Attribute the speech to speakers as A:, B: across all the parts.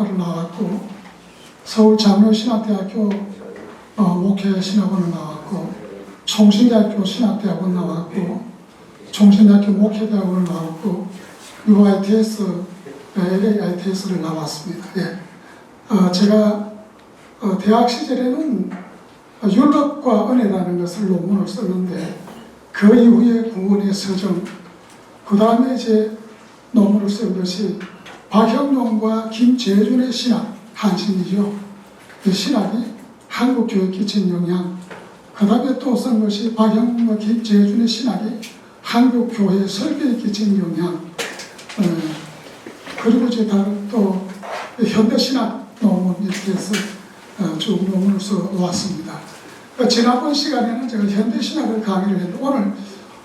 A: 신학과를 나왔고 서울 장로신학대학교 목회신학원을 나왔고 총신대학교 신학대학원 나왔고 총신대학교 목회대학원을 나왔고 UITS, LAITS를 나왔습니다. 예. 제가 대학 시절에는 율법과 은혜라는 것을 논문을 썼는데 그 이후에 구원의 서정, 그 다음에 이제 논문을 쓴 것이 박형룡과 김재준의 신학, 한신이죠. 이 신학이 한국 교육에 끼친 영향, 그 다음에 또 쓴 것이 박형룡과 김재준의 신학이 한국 교회 설교에 끼친 영향, 그리고 이제 다른 또 현대신학 논문 이렇게 해서 쭉 논문을 써왔습니다. 지난번 시간에는 제가 현대신학을 강의를 했는데 오늘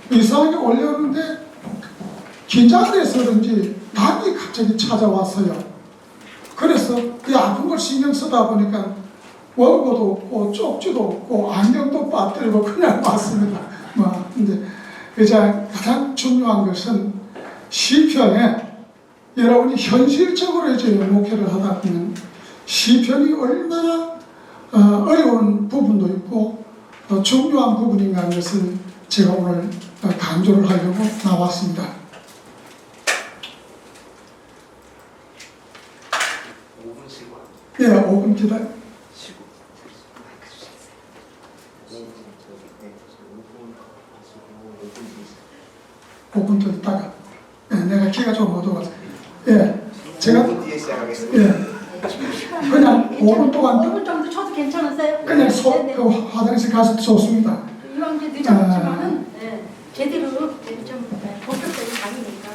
A: 이상하게 올렸는데 긴장돼서 그런지 담이 갑자기 찾아왔어요. 그래서 이 아픈 걸 신경 쓰다 보니까 원고도 없고 쪽지도 없고 안경도 빠뜨리고 그냥 왔습니다. 근데 가장 중요한 것은 시편에 여러분이 현실적으로 이제 목회를 하다 보면 시편이 얼마나 어려운 부분도 있고 중요한 부분인가 하는 것을 제가 오늘 강조를 하려고 나왔습니다.
B: 5분 쉬고
A: 예, 5분 기다려. 5분 더 있다가 내가 키가 좀 어두워서 제가
B: 5분 뒤에 시작하겠습니다.
A: 그냥 5분 동안
C: 5분 정도 쳐도 괜찮으세요?
A: 그냥 그 화장실 가서 좋습니다.
C: 이왕 이제 늦었지만은 제대로 좀 본격적인 강의니까.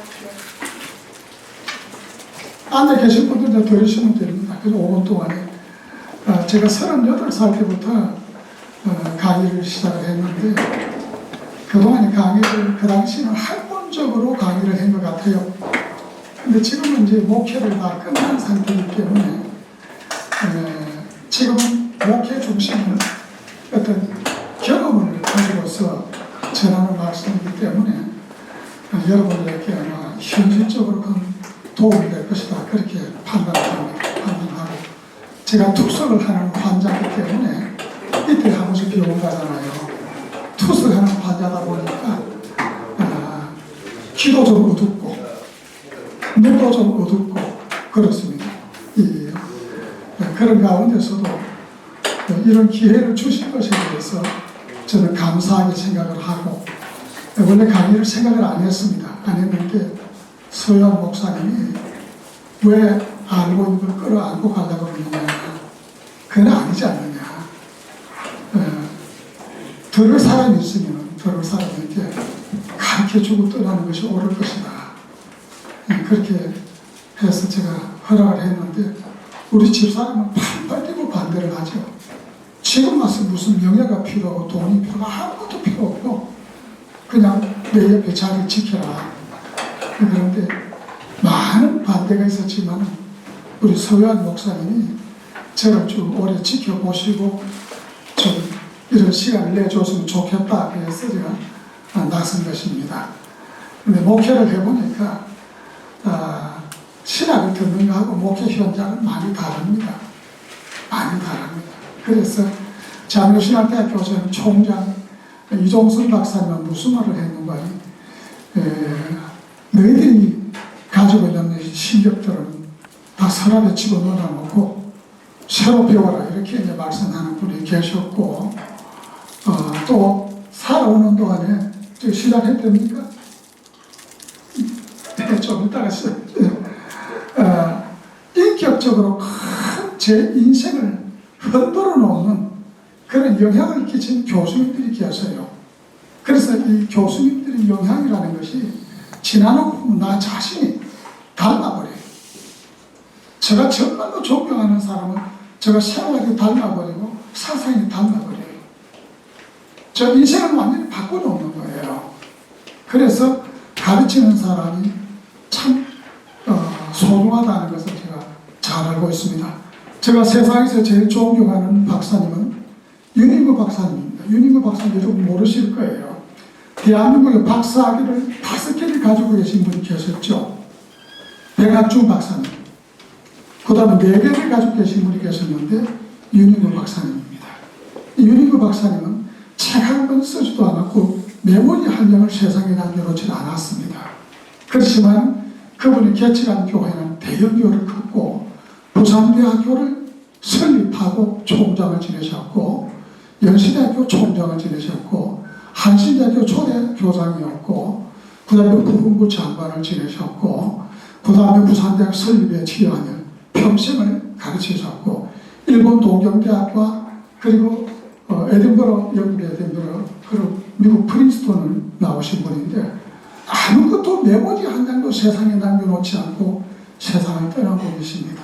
A: 앉아 계신 분들 들으시면 됩니다. 그래서 5분 동안에 제가 38살 때부터 강의를 시작을 했는데 그동안의 강의를 그 당시에는 학문적으로 강의를 한 것 같아요. 근데 지금은 이제 목회를 다 끝난 상태이기 때문에 지금은 목회 중심은 어떤 경험을 가지고서 전하는 말씀이기 때문에 여러분에게 아마 현실적으로 큰 도움이 될 것이다. 그렇게 판단하고 제가 투석을 하는 환자이기 때문에 이때 한 번씩 병원 가잖아요. 투석하는 환자다 보니까 귀도 좀 어둡고 눈도 좀 어둡고 그렇습니다. 그런 가운데서도 이런 기회를 주신 것에 대해서 저는 감사하게 생각을 하고 원래 강의를 생각을 안 했습니다. 안 했는데 서현 목사님이 왜 알고 있는 걸 끌어안고 가려고 그러느냐, 그건 아니지 않느냐. 들을 사람이 있으면 들을 사람에게 가르쳐주고 떠나는 것이 옳을 것이다. 그렇게 해서 제가 허락을 했는데 우리 집사람은 팔팔 뛰고 반대를 하죠. 지금 와서 무슨 명예가 필요하고 돈이 필요하고 아무것도 필요 없고 그냥 내 옆에 자리 지켜라. 그런데 많은 반대가 있었지만 우리 서유한 목사님이 저를 좀 오래 지켜보시고 좀 이런 시간을 내줬으면 좋겠다. 그래서 제가 나선 것입니다. 근데 목회를 해보니까 신학을 듣는 거하고 목회 현장은 많이 다릅니다. 많이 다릅니다. 그래서 장로신학대학교 전 총장 이종순 박사님은 무슨 말을 했는가 너희들이 가지고 있는 신격들은 다 서랍에 집어넣어 놓고 새로 배워라 이렇게 이제 말씀하는 분이 계셨고 또 살아오는 동안에 시작했답니까? 좀 이따가 인격적으로 큰 제 인생을 흔들어 놓는 그런 영향을 끼친 교수님들이 계세요. 그래서 이 교수님들의 영향이라는 것이 지나고 나 자신이 닮아버려요. 제가 정말로 존경하는 사람은 제가 생각이 닮아버리고 사상이 닮아버려요. 저 인생을 완전히 바꿔놓는 거예요. 그래서 가르치는 사람이 참 소중하다는 것을 제가 잘 알고 있습니다. 제가 세상에서 제일 존경하는 박사님은 윤인구 박사님입니다. 윤인구 박사님 여러분 모르실 거예요. 대한민국의 박사학위를 5개를 가지고 계신 분이 계셨죠. 백학준 박사님. 그 그 다음에 4개를 가지고 계신 분이 계셨는데 윤희구 박사님입니다. 윤희구 박사님은 책 한 권 쓰지도 않았고 메모리 한 장을 세상에 남겨놓지 않았습니다. 그렇지만 그분이 개척한 교회는 대형교회를 걷고 부산대학교를 설립하고 총장을 지내셨고 연세대학교 총장을 지내셨고 한신대학교 초대 교장이었고 그 다음에 부흥부 장관을 지내셨고 그 다음에 부산대학 설립에 기여하는 평생을 가르치셨고 일본 동경대학과 그리고 에든버러 영국의 에든버러 그리고 미국 프린스턴을 나오신 분인데 아무것도 메모지 한 장도 세상에 남겨놓지 않고 세상을 떠나고 계십니다.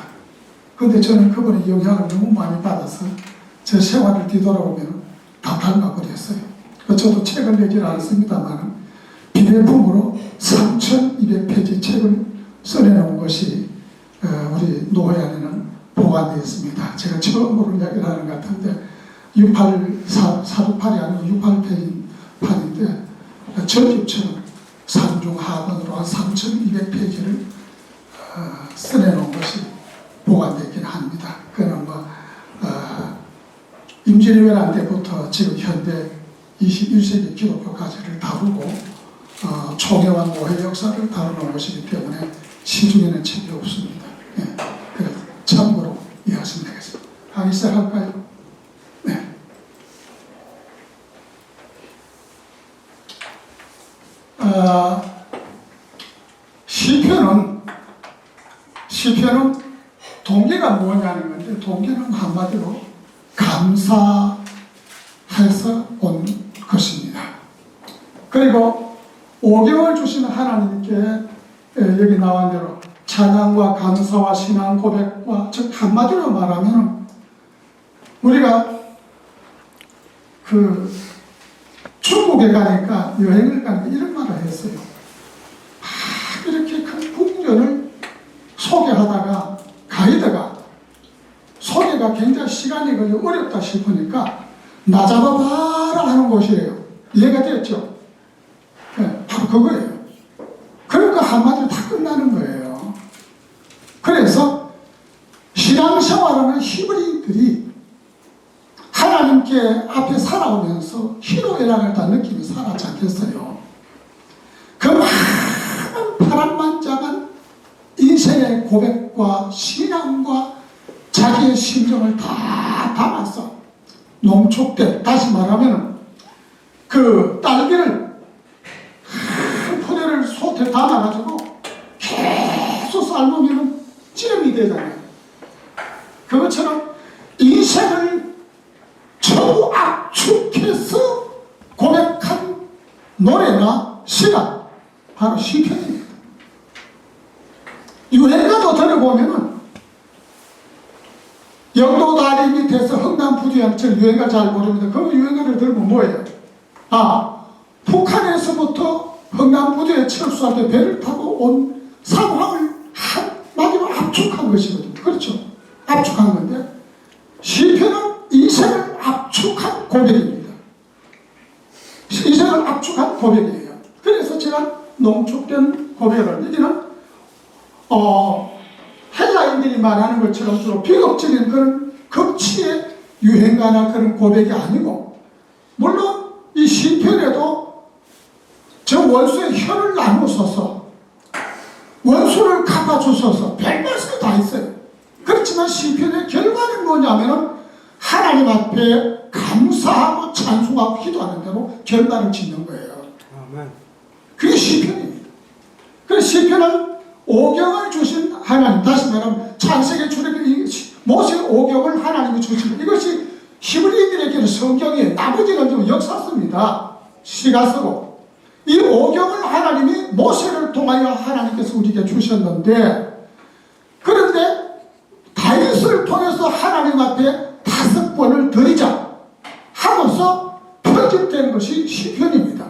A: 그런데 저는 그분의 영향을 너무 많이 받아서 제 생활을 뒤돌아보면 다 닮아버렸어요. 저도 책을 내지는 않습니다만 비례품으로 3,200페이지 책을 써내놓은 것이 우리 노회 안에는 보관되어 있습니다. 제가 처음으로 이야기를 하는 것 같은데 428이 아니고 68페이지 판인데 전집처럼 상중하번으로 한 3,200페이지를 써내놓은 것이 보관되긴 합니다. 그는 임진왜란 때부터 지금 현대 21세기 기독교 가치를 다루고 총회와 노회 역사를 다루는 것이기 때문에 시중에는 책이 없습니다. 예, 그래서 참고로 이해하시면 되겠습니다. 강의 시작할까요? 네. 시편은 동기가 뭐냐는 건데 동기는 한마디로 감사해서 온 것입니다. 그리고 5개월 주신 하나님께 여기 나온 대로 찬양과 감사와 신앙 고백과 즉 한마디로 말하면 우리가 그 중국에 가니까 여행을 가니까 이런 말을 했어요. 이렇게 큰 궁전을 소개하다가 가이드가 소개가 굉장히 시간이 걸려 어렵다 싶으니까 나 잡아봐라 하는 곳이에요. 이해가 됐죠? 네, 바로 그거예요. 그러니까 한마디로 다 끝나는 거예요. 그래서 신앙생활하는 히브리인들이 하나님께 앞에 살아오면서 희노애락을 다 느끼며 살았지 않겠어요? 그 많은 파란만장한 인생의 고백과 신앙과 자기의 심정을 다 담아서 농축된, 다시 말하면 그 딸기를 한 포대를 솥에 담아가지고 계속 삶으면 찌름이 되잖아요. 그것처럼 인생을 전부 압축해서 고백한 노래나 시가 바로 시편입니다. 유행가도 들어보면은 영도 다리 밑에서 흥남부두양, 저 유행가 잘 모릅니다. 그 유행가를 들으면 뭐예요? 북한에서부터 흥남부두에 철수할 때 배를 타고 온 상황을 한마디로 압축한 것이거든요. 그렇죠? 압축한 건데 시편은 인생을 압축한 고백입니다. 인생을 압축한 고백이에요. 그래서 제가 농축된 고백을 여기는 헬라인들이 말하는 것처럼 주로 비극적인 그런 극치의 유행가나 그런 고백이 아니고 물론 이 시편에도 저 원수의 혀를 나누어서 원수를 갚아주셔서 별 말씀이 다 있어요. 그렇지만 시편의 결과는 뭐냐면은 하나님 앞에 감사하고 찬송하고 기도하는 대로 결과를 짓는 거예요. 그게 시편입니다. 그래서 시편은 오경을 주신 하나님, 다시 말하면 창세기 출애굽기 모세 오경을 하나님이 주신 것, 이것이 히브리인들에게는 성경이에요. 나머지는 좀 역사습니다. 시가 쓰고 이 오경을 하나님이 모세를 통하여 하나님께서 우리에게 주셨는데, 그런데 다윗을 통해서 하나님 앞에 5권을 드리자 하면서 편집된 것이 시편입니다.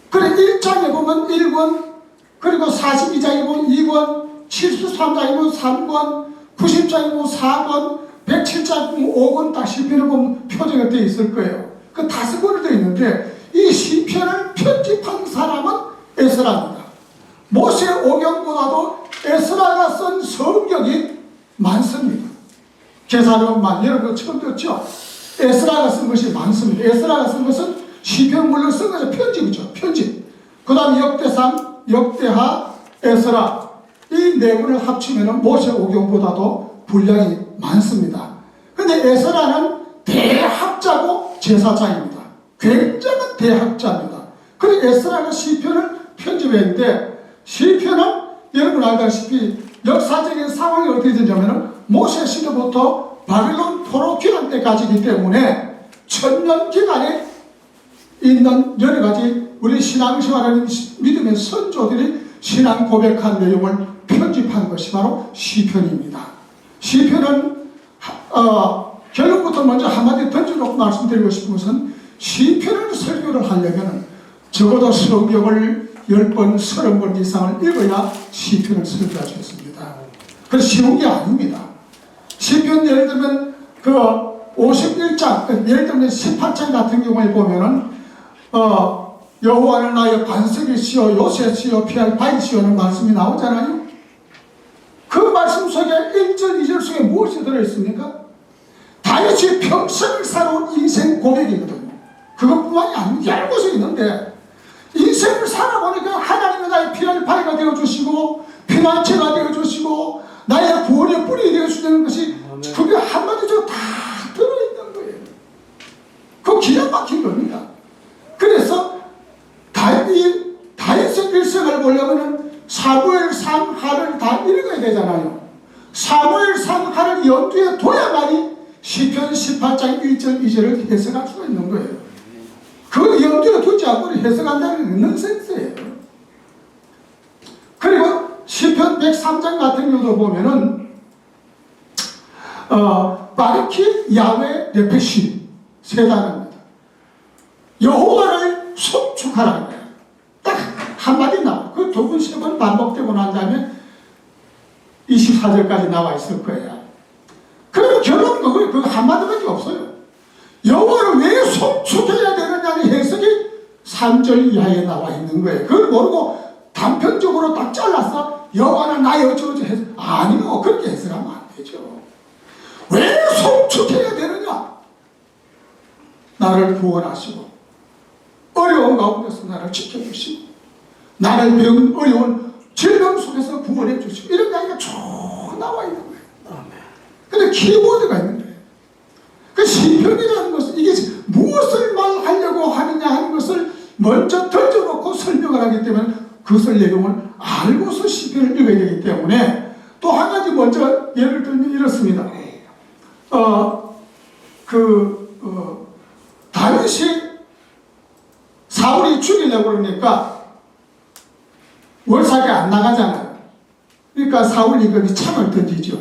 A: 그래 1장에 보면 1권, 그리고 42장에 보면 2권, 73장에 보면 3권, 90장에 보면 4권, 107장에 보면 5권, 딱 시편을 보면 표정이 되어 있을 거예요. 그 5권이 되어 있는데 이 시편을 편집한 사람은 에스라입니다. 모세 오경보다도 에스라가 쓴 성경이 많습니다. 계산하면 여러분 처음 듣죠? 에스라가 쓴 것이 많습니다. 에스라가 쓴 것은 시편 물론 쓴 것은 편집이죠. 편집. 그 다음에 역대상, 역대하, 에스라 이 네 권을 합치면 모세오경보다도 분량이 많습니다. 근데 에스라는 대학자고 제사장입니다. 굉장한 대학자입니다. 그리고 에스라가 시편을 편집했는데 시편은 여러분 알다시피 역사적인 상황이 어떻게 되냐면 모세 시대부터 바빌론 포로 기간 때까지이기 때문에 1000년 기간에 있는 여러 가지 우리 신앙생활하는 믿음의 선조들이 신앙 고백한 내용을 편집한 것이 바로 시편입니다. 시편은 결론부터 먼저 한마디 던져놓고 말씀드리고 싶은 것은 시편을 설교를 하려면 적어도 성경을 10번, 30번 이상을 읽어야 시편을 설교할 수 있습니다. 그래서 쉬운 게 아닙니다. 시편 예를 들면 그 51장, 예를 들면 18장 같은 경우에 보면은 여호와는 나의 반석이시여 요새시여 피할 바위시여는 말씀이 나오잖아요. 그 말씀 속에 1절, 2절 속에 무엇이 들어있습니까? 다윗이 평생을 살아온 인생 고백이거든요. 그것뿐만이 아니고 여러 곳에 있는데 인생을 살아보니까 하나님이 나의 피할 바위가 되어주시고 피난처가 되어주시고 나의 구원의 뿌리 되어주시는 것이 그게 한마디로 다 들어있는 거예요. 그거 기가 막힌 겁니다. 그래서 다윗의 일생을 보려면 사무엘상 하를 다 읽어야 되잖아요. 사무엘상 하를 염두에 둬야만이 시편 18장 1절 2절을 해석할 수가 있는 거예요. 그걸 염두에 두지 않고 해석한다는 건 넌센스예요. 그리고 시편 103장 같은 경우도 보면은 바르키 야훼 레페시 세 단어입니다. 여호와를 송축하라는 거예요. 딱 한마디 나와. 그 두 번, 세 번 반복되고 난 다음에 24절까지 나와 있을 거예요. 그리고 결론은 그거예요. 그 한마디밖에 없어요. 여호와를 왜 송축해야 되느냐는 해석이 3절 이하에 나와 있는 거예요. 그걸 모르고 단편적으로 딱 잘라서 여호와는 나의 어쩌고저쩌고 해서 아니요. 그렇게 해석하면 안 되죠. 왜 송축해야 되느냐? 나를 구원하시고 어려운 가운데서 나를 지켜주시고 나를 어려운 질병 속에서 구원해 주시고 이런 이야기가 쭉 나와 있는 거예요. 근데 키워드가 있는 거예요. 그 시편이라는 것은 이게 무엇을 말하려고 하느냐 하는 것을 먼저 던져놓고 설명을 하기 때문에 그것을 내용을 알고서 시편을 읽어야 되기 때문에 또 한 가지 먼저 예를 들면 이렇습니다. 다윗이 사울이 죽이려고 그러니까 월삭에 안 나가잖아요. 그러니까 사울 임금이 창을 던지죠.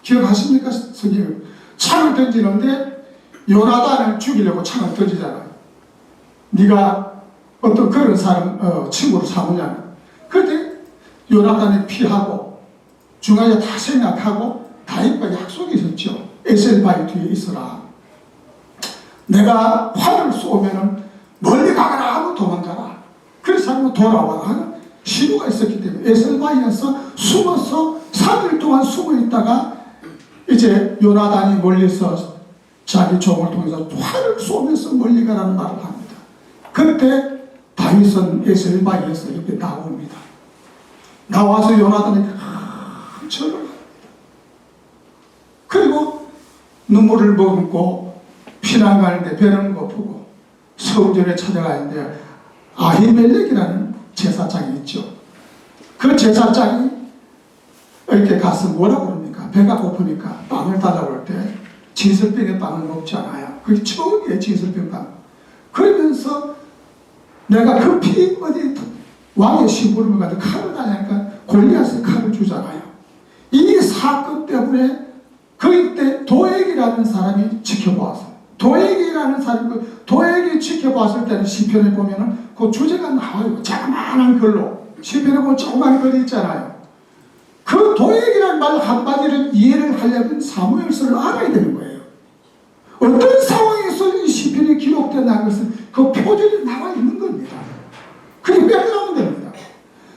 A: 기억하십니까? 선생님? 창을 던지는데 요나단을 죽이려고 창을 던지잖아요. 네가 어떤 그런 사람 친구로 삼으냐면 그런데 요나단이 피하고 중간에 다 생각하고 다윗과 약속이 있었죠. 에셀바위 뒤에 있어라. 내가 활을 쏘면은 멀리 가거라 하고 도망가라. 그래서 하고 돌아와라 하는 신호가 있었기 때문에 에셀바위에서 숨어서 3일 동안 숨어 있다가 이제 요나단이 멀리서 자기 종을 통해서 활을 쏘면서 멀리 가라는 말을 합니다. 그때 다윗은 에셀바위에서 이렇게 나옵니다. 나와서 요나단에게 절을 합니다. 그리고 눈물을 머금고 피난 가는데 배는 고프고 성전에 찾아가는데 아히멜렉이라는 제사장이 있죠. 그 제사장이 이렇게 가서 뭐라고 그럽니까? 배가 고프니까 빵을 달라고 할 때 진설병에 빵을 먹지 않아요. 그게 처음이에요. 진설병 빵. 그러면서 내가 급히 어디 왕의 심부름을 가서 칼을 달라니까 골리앗의 칼을 주잖아요. 이 사건 때문에 그때 도액이라는 사람이 지켜보았어요. 도액이라는 사람이 도액이 지켜봤을 때는 시편에 보면은 그 주제가 나와요. 자그마한 글로 시편에 보면 조그만 글이 있잖아요. 그 도액이라는 말 한마디를 이해를 하려면 사무엘서를 알아야 되는 거예요. 어떤 상황에서 이 시편이 기록된다는 것은 그 표준이 나와 있는 겁니다. 그게 빼놓으면 됩니다.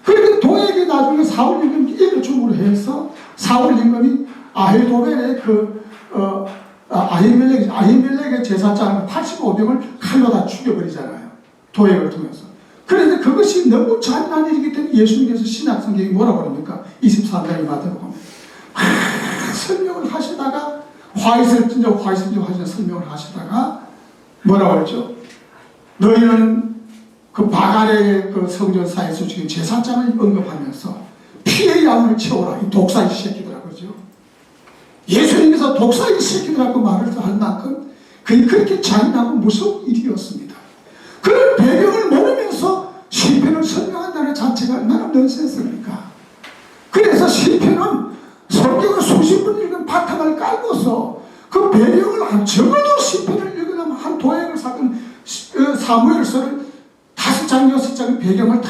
A: 그런데 도액이 나중에 사울 임금에게 일을 중으로 해서 사울 임금이 아히도벨의 아히멜렉의 제사장 85명을 칼로 다 죽여버리잖아요. 도액을 통해서. 그런데 그것이 너무 잔인한 일이기 때문에 예수님께서 신약성경이 뭐라고 합니까? 23장에 맞다고 보면 설명을 하시다가 화이슬진정 하시는 설명을 하시다가 뭐라고 그랬죠? 너희는 그 바갈의 그 성전사에서 지금 제사장을 언급하면서 피의 양을 채워라. 이 독사의 새끼들아, 그러죠? 예수님께서 독사의 새끼들하고 말을 할 만큼 그렇게 잔인하고 무서운 일이었습니다. 그런 배경을 모르면서 시편을 설명한다는 자체가 얼마나 넌센스입니까? 그래서 시편은 성경을 수십 번 읽은 바탕을 깔고서 그 배경을 적어도 시편을 읽으려면 한 도액을 사건 사무엘서를 5장 6장의 배경을 다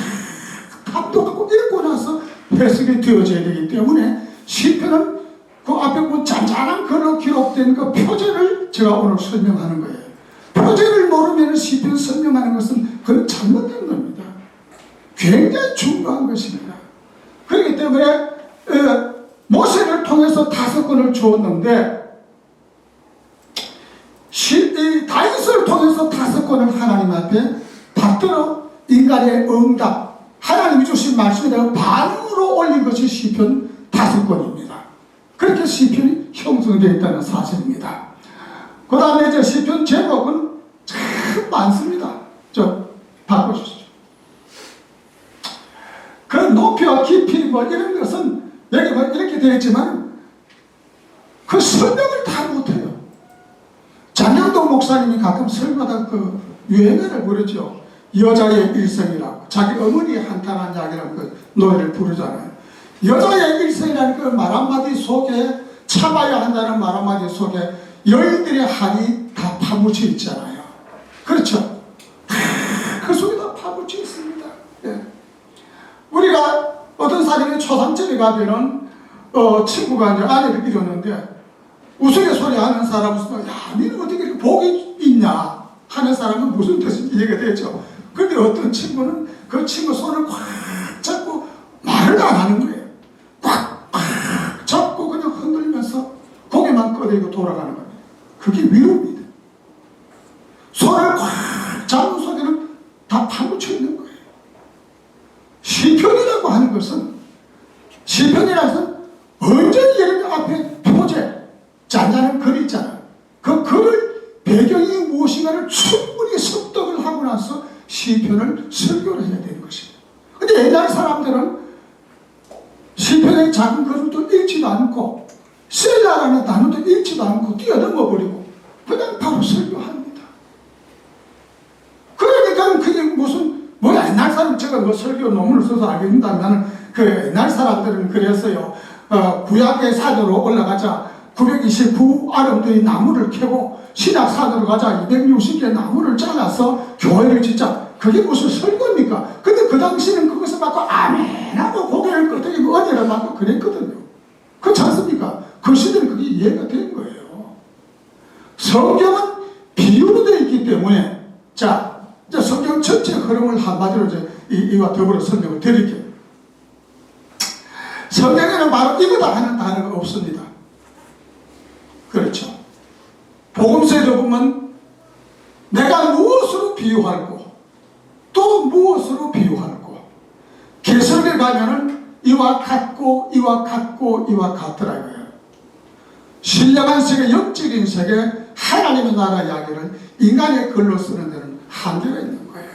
A: 탐독하고 읽고 나서 해석이 되어져야 되기 때문에 시편은 그 앞에 보면 잔잔한 글로 기록된 그 표제를 제가 오늘 설명하는 거예요. 표제를 모르면 시편 설명하는 것은 그건 잘못된 겁니다. 굉장히 중요한 것입니다. 그렇기 때문에 모세를 통해서 5권을 주었는데 다윗을 통해서 5권을 하나님 앞에 받들어 인간의 응답, 하나님이 주신 말씀에 대한 반응으로 올린 것이 시편 5권입니다. 그렇게 시편이 형성되어 있다는 사실입니다. 그 다음에 이제 시편 제목은 참 많습니다. 바꿔주시죠. 그 높이와 깊이 뭐 이런 것은 여기 뭐 이렇게 되어 있지만 그 설명을 다 못해요. 장영동 목사님이 가끔 설마다 그 유행어를 부르죠. 여자의 일생이라고. 자기 어머니의 한탄한 이야기라고 그 노래를 부르잖아요. 여자의 일생이라는 그 말 한마디 속에 참아야 한다는 말 한마디 속에 여인들의 한이 다 파묻혀 있잖아요. 그렇죠? 그 속에 다 파묻혀 있습니다. 예. 우리가 어떤 사람이 초상집에 가면은 친구가 이제 아내를 잃었는데 우스갯소리 하는 사람은 야, 너는 어떻게 이렇게 복이 있냐 하는 사람은 무슨 뜻인지 이해가 되죠. 그런데 어떤 친구는 그 친구 손을 꽉 잡고 말을 안 하는 거예요. 꽉 잡고 그냥 흔들면서 고개만 끄덕이고 돌아가는 겁니다. 그게 위로입니다. 손을 꽉 잡은 속에는 다 파묻혀 있는 거예요. 시편이라고 하는 것은 시편이라는 것은 언제나 여러분 앞에 표제 잔잔한 글 있잖아요. 그 글을 배경이 무엇인가를 충분히 습득을 하고 나서 시편을 설교를 해야 되는 것입니다. 근데 옛날 사람들은 시편의 작은 글도 읽지도 않고 셀라라는 단어도 읽지도 않고 뛰어넘어 버리고 그냥 바로 설교합니다. 그러니까 그게 무슨 뭐 옛날 사람 제가 뭐 설교 논문을 써서 알겠다면 그 옛날 사람들은 그랬어요. 구약의 산으로 올라가자 929 아름드리 나무를 캐고 신약산으로 가자 260개 나무를 잘라서 교회를 짓자. 그게 무슨 설교입니까? 근데 그 당시는 그것을 받고 아멘하고 고개를 끄덕이고 은혜를 받고 그랬거든요. 그렇지 않습니까? 그 시대는 그게 이해가 된 거예요. 성경은 비유로 되어 있기 때문에 자, 이제 성경 전체 흐름을 한마디로 이와 더불어 설명을 드릴게요. 성경에는 바로 이거다 하는 단어가 없습니다. 그렇죠. 복음서에도 보면 내가 무엇으로 비유할고 또 무엇으로 비유할고 계시록에 가면은 이와 같고 이와 같고 이와 같더라고요. 신령한 세계, 영적인 세계, 하나님의 나라 이야기를 인간의 글로 쓰는 데는 한계가 있는 거예요.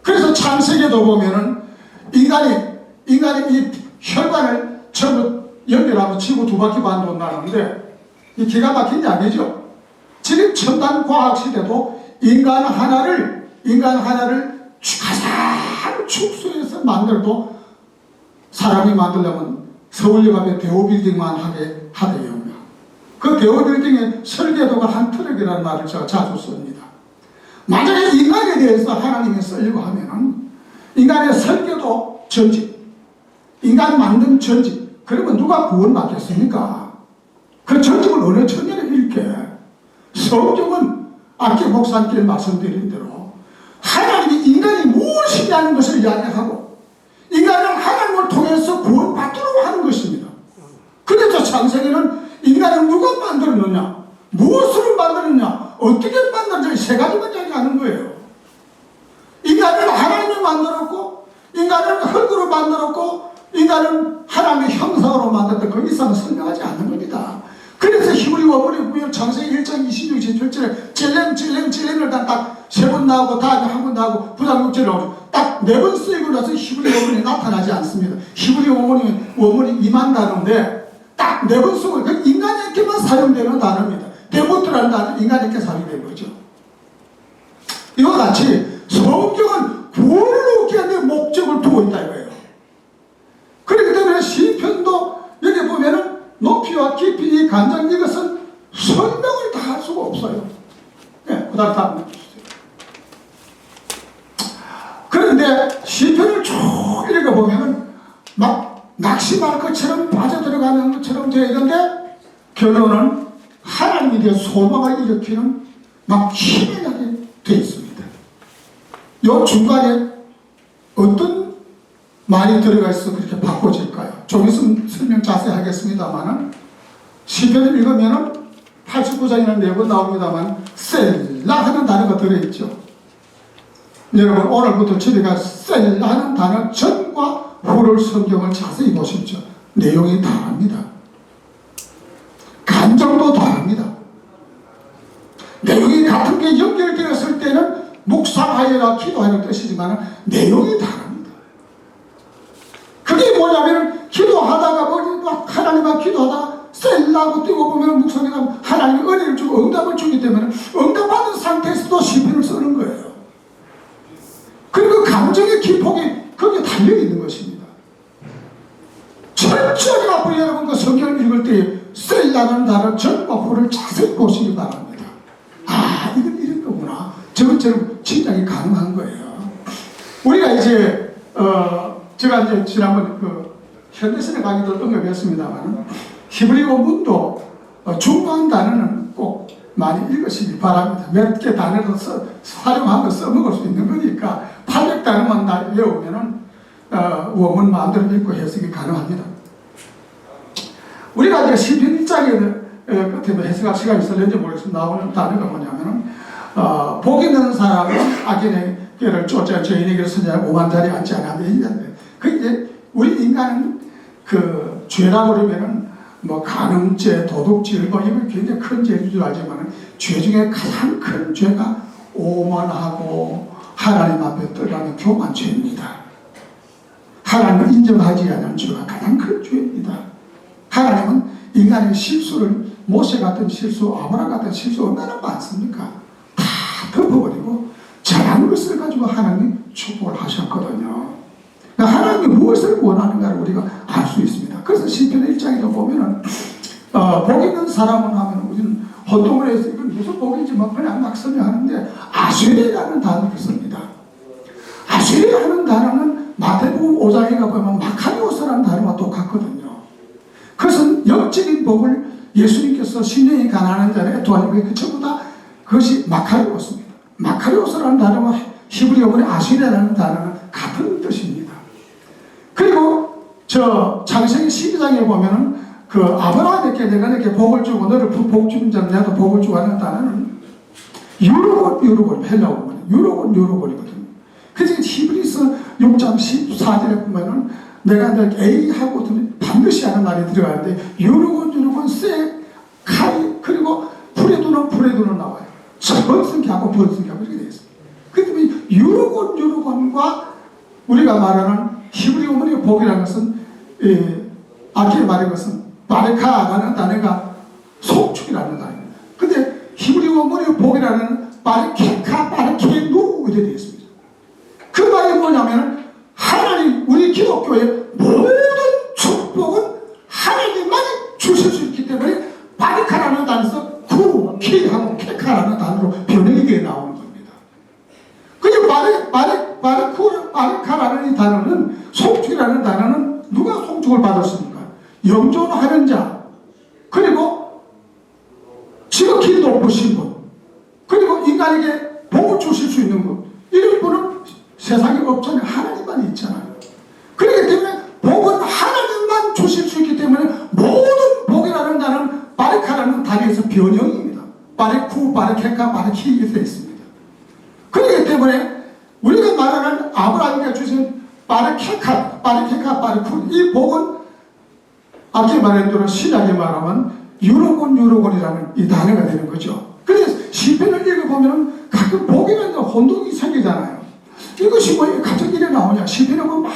A: 그래서 창세기도 보면은 인간이 이 혈관을 전부 연결하면 지구 2바퀴 반 돈다는데 이 기가 막힌 이야기죠. 지금 첨단 과학 시대도 인간 하나를 가장 축소해서 만들어도 사람이 만들려면 서울역앞에 대우빌딩만 하게 하대요. 그 대우빌딩의 설계도가 한 트럭이라는 말을 제가 자주 씁니다. 만약에 인간에 대해서 하나님이 쓰려고 하면은 인간의 설계도 전직, 인간 만든 전직, 그러면 누가 구원받겠습니까? 그 전직을 어느 천년에 읽게. 성경은 아까 목사님께 말씀드린 대로 하나님이 인간이 무엇이냐는 것을 이야기하고 인간은 하나님을 통해서 구원받도록 하는 것입니다. 그래서 참 창세기는 인간을 누가 만들었느냐, 무엇으로 만들었냐, 어떻게 만들었냐, 세 가지만 이야기하는 거예요. 인간을 하나님이 만들었고, 인간을 흙으로 만들었고, 인간은 하나님의 형상으로 만들었다. 그 이상은 설명하지 않는 겁니다. 그래서 히브리 원문에 보면 창세기 1장 26, 27절에 찔렘을 딱 세 번 나오고 다음에 한 번 나오고 부장 6절에 나오죠. 딱 네 번 쓰이고 나서 히브리 원문이 나타나지 않습니다. 히브리 원문이 2만 단어인데 딱 네 번 쓰고 그 인간에게만 사용되는 단어입니다. 데모트라는 단어는 인간에게 사용된 거죠. 이와 같이 성경은 구원을 얻기 위한 목적을 두고 있다 이거예요. 그렇기 때문에 시편도 여기 보면은 높이와 깊이 이 간장 이것은 설명을 다 할 수가 없어요. 네, 그 다음 다음 주세요. 그런데 시편을 쭉 읽어보면은 막 낙심할 것처럼 빠져들어가는 것처럼 되어 있는데 결론은 하나님에 대해 소망을 일으키는 막 힘이 나게 되어 있습니다. 이 중간에 어떤 말이 들어가 있어 그렇게 바꿔질까요? 좀 있으면 설명 자세히 하겠습니다만은 시편을 읽으면은 89장에는 4번 나옵니다만 셀라 하는 단어가 들어있죠. 여러분 오늘부터 저희가 셀라 하는 단어 전과 후를 성경을 자세히 보십시오. 내용이 다릅니다. 감정도 다릅니다. 내용이 같은 게 연결되었을 때는 묵상하여라 기도하는 뜻이지만 내용이 다릅니다. 그게 뭐냐면 기도하다가 막 하나님과 기도하다가 셀라고 뛰고 보면 묵상하면 하나님이 은혜를 주고 응답을 주기 때문에 응답받은 상태에서도 시편을 쓰는 거예요. 그리고 감정의 기폭이 거기에 달려있는 것입니다. 철저하게 앞으로 여러분과 성경을 읽을 때 셀라는 단어 전과 후를 자세히 보시기 바랍니다. 아, 이건 이런 거구나. 저것처럼 짐작이 가능한 거예요. 우리가 이제 제가 이제 지난번 현대신의 강의도 언급했습니다만 히브리 원문도 중요한 단어는 꼭 많이 읽으시기 바랍니다. 몇 개 단어도 활용하고 써먹을 수 있는 거니까 800단어만 다 외우면은 원문 마음대로 읽고 해석이 가능합니다. 우리가 이제 시편 1장에 끝에 해석할 시간이 있었는지 모르겠습니다. 나오는 단어가 뭐냐면은 복 있는 사람은 악인의 꾀를 쫓아 죄인에게로 선지자 5만짜리 앉지 않았는데 그 이제 우리 인간은 그 죄라고 그러면은 뭐 간음죄, 도둑질 뭐 이건 굉장히 큰 죄인 줄 알지만 죄 중에 가장 큰 죄가 오만하고 하나님 앞에 떠나는 교만죄입니다. 하나님을 인정하지 않는 죄가 가장 큰 죄입니다. 하나님은 인간의 실수를 모세 같은 실수, 아브라함 같은 실수 얼마나 많습니까? 다 덮어버리고 잘한 것을 가지고 하나님이 축복을 하셨거든요. 하나님이 무엇을 원하는가를 우리가 알 수 있습니다. 그래서 시편 1장에도 보면은 복 있는 사람은 하면 우리는 혼동을 해서 이건 무슨 복인지 막 그냥 막 설명하는데 아쉐레라는 단어를 씁니다. 아쉐레라는 단어는 마태복음 5장에 가보면 마카리오스라는 단어와 똑같거든요. 그것은 영적인 복을 예수님께서 심령이 가난한 자에게 도와주고 그 전부 다 그것이 마카리오스입니다. 마카리오스라는 단어와 히브리 어문의 아쉐레라는 단어는 같은 뜻입니다. 그리고 저 창세기 12장에 보면은 그 아브라함에게 내가 이렇게 복을 주고 너를 복 주는 자는 내가 복을 주고 하는 단어는 유로곤 헬라어는 유로곤이거든요. 그래서 히브리서 6장 14절에 보면은 내가 A하고 반드시 하는 말이 들어가는데 유로곤 세 카이 그리고 프레도는 나와요. 번성기하고 번성기하고 이렇게 되어 있습니다. 그렇기 때문에 유로곤과 우리가 말하는 히브리 어머니의 복이라는 것은 아기에 말한 것은 바레카라는 단어가 속축이라는 단어입니다. 근데 히브리 어머니의 복이라는 바레케누 이렇게 되어 있습니다. 그 말이 뭐냐면 하나님 우리 기독교의 모든 축복은 하나님만이 주실 수 있기 때문에 바레카라는 단어에서 키하고 케카라는 단어로 번역이 되어 나오는 겁니다. 그리고 바레카라는 이 단어는 속축이라는 단어는 누가 속축을 받았습니까? 영존하는 자, 그리고 지극히 높으신 분, 그리고 인간에게 복을 주실 수 있는 분, 이런 분은 세상에 없잖아요. 하나님만 있잖아요. 그렇기 때문에 복은 하나님만 주실 수 있기 때문에 모든 복이라는 단위에서 변형입니다. 바르쿠, 바르케카, 바르키 되어 있습니다. 그렇기 때문에 우리가 말하는 아브라함에게 주신 바르케카, 바르쿠 이 복은 앞에 말한 대로 신약에 말하면 유로곤이라는 이 단어가 되는 거죠. 그래서 시편을 읽어보면 가끔 복이라는 혼동이 생기잖아요. 이것이 뭐 갑자기 이래 나오냐. 시편에 보면 막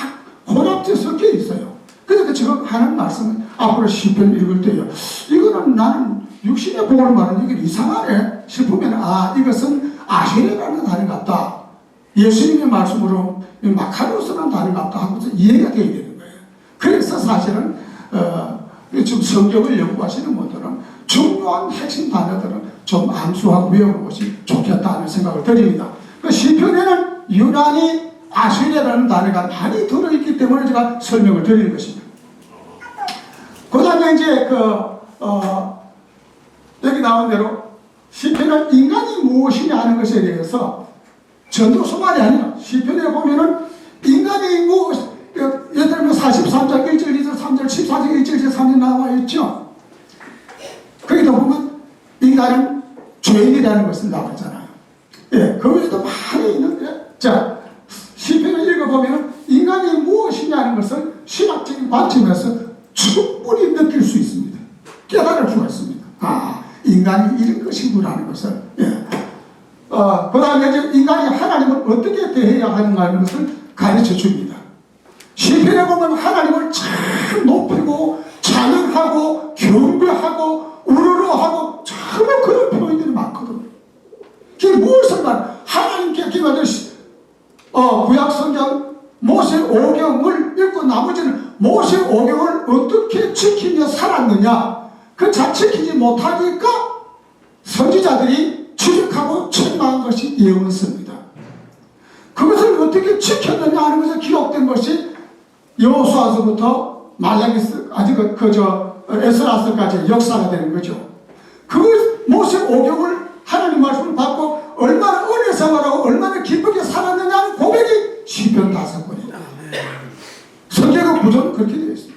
A: 혼합돼 섞여 있어요. 그래서 제가 하는 말씀은 앞으로 시편 읽을 때요. 이거는 나는 육신의 복을 말하는 이게 이상하네 싶으면 이것은 아시레라는 단어 같다. 예수님의 말씀으로 마카로스라는 단어 같다 하고서 이해가 되어야 되는 거예요. 그래서 사실은 지금 성경을 연구하시는 분들은 중요한 핵심 단어들은 좀 암수하고 외우는 것이 좋겠다는 생각을 드립니다. 그 시편에는 유난히 아시레라는 단어가 많이 들어있기 때문에 제가 설명을 드리는 것입니다. 그 다음에 이제 여기 나온 대로 시편은 인간이 무엇이냐 하는 것에 대해서 전도서만이 아니라 시편에 보면은 인간이 예를 들면 43장 1절 2절 3절 14장 1절 3절 나와 있죠. 거기다 보면 인간은 죄인이라는 것을 나왔잖아요. 예, 거기에도 많이 있는데, 자, 시편을 읽어보면 인간이 무엇이냐는 것을 신학적인 관점에서 충분히 느낄 수 있습니다. 깨달을 수가 있습니다. 인간이 이런 것이구나 하는 것을. 예. 그 다음에 이제 인간이 하나님을 어떻게 대해야 하는가 하는 것을 가르쳐 줍니다. 시편에 보면 하나님을 참 높이고 찬양하고 경배하고 우러러하고 정말 그런 표현들이 많거든요. 그게 무엇을 하나님께 기반한 구약 성경 모세 오경을 읽고 나머지는 모세 오경을 어떻게 지키며 살았느냐, 그 잘 지키지 못하니까 선지자들이 지적하고 책망한 것이 예언서입니다. 그것을 어떻게 지켰느냐 하는 것에 기록된 것이 여호수아서부터 말라기서 아직 에스라서까지 역사가 되는 거죠. 그 모세 오경을 하나님 말씀을 받고 얼마나 은혜 생활하고 얼마나 기쁘게 살았느냐 하는 고백이 시편 5권이다. 성경의 구조는 그렇게 되어 있습니다.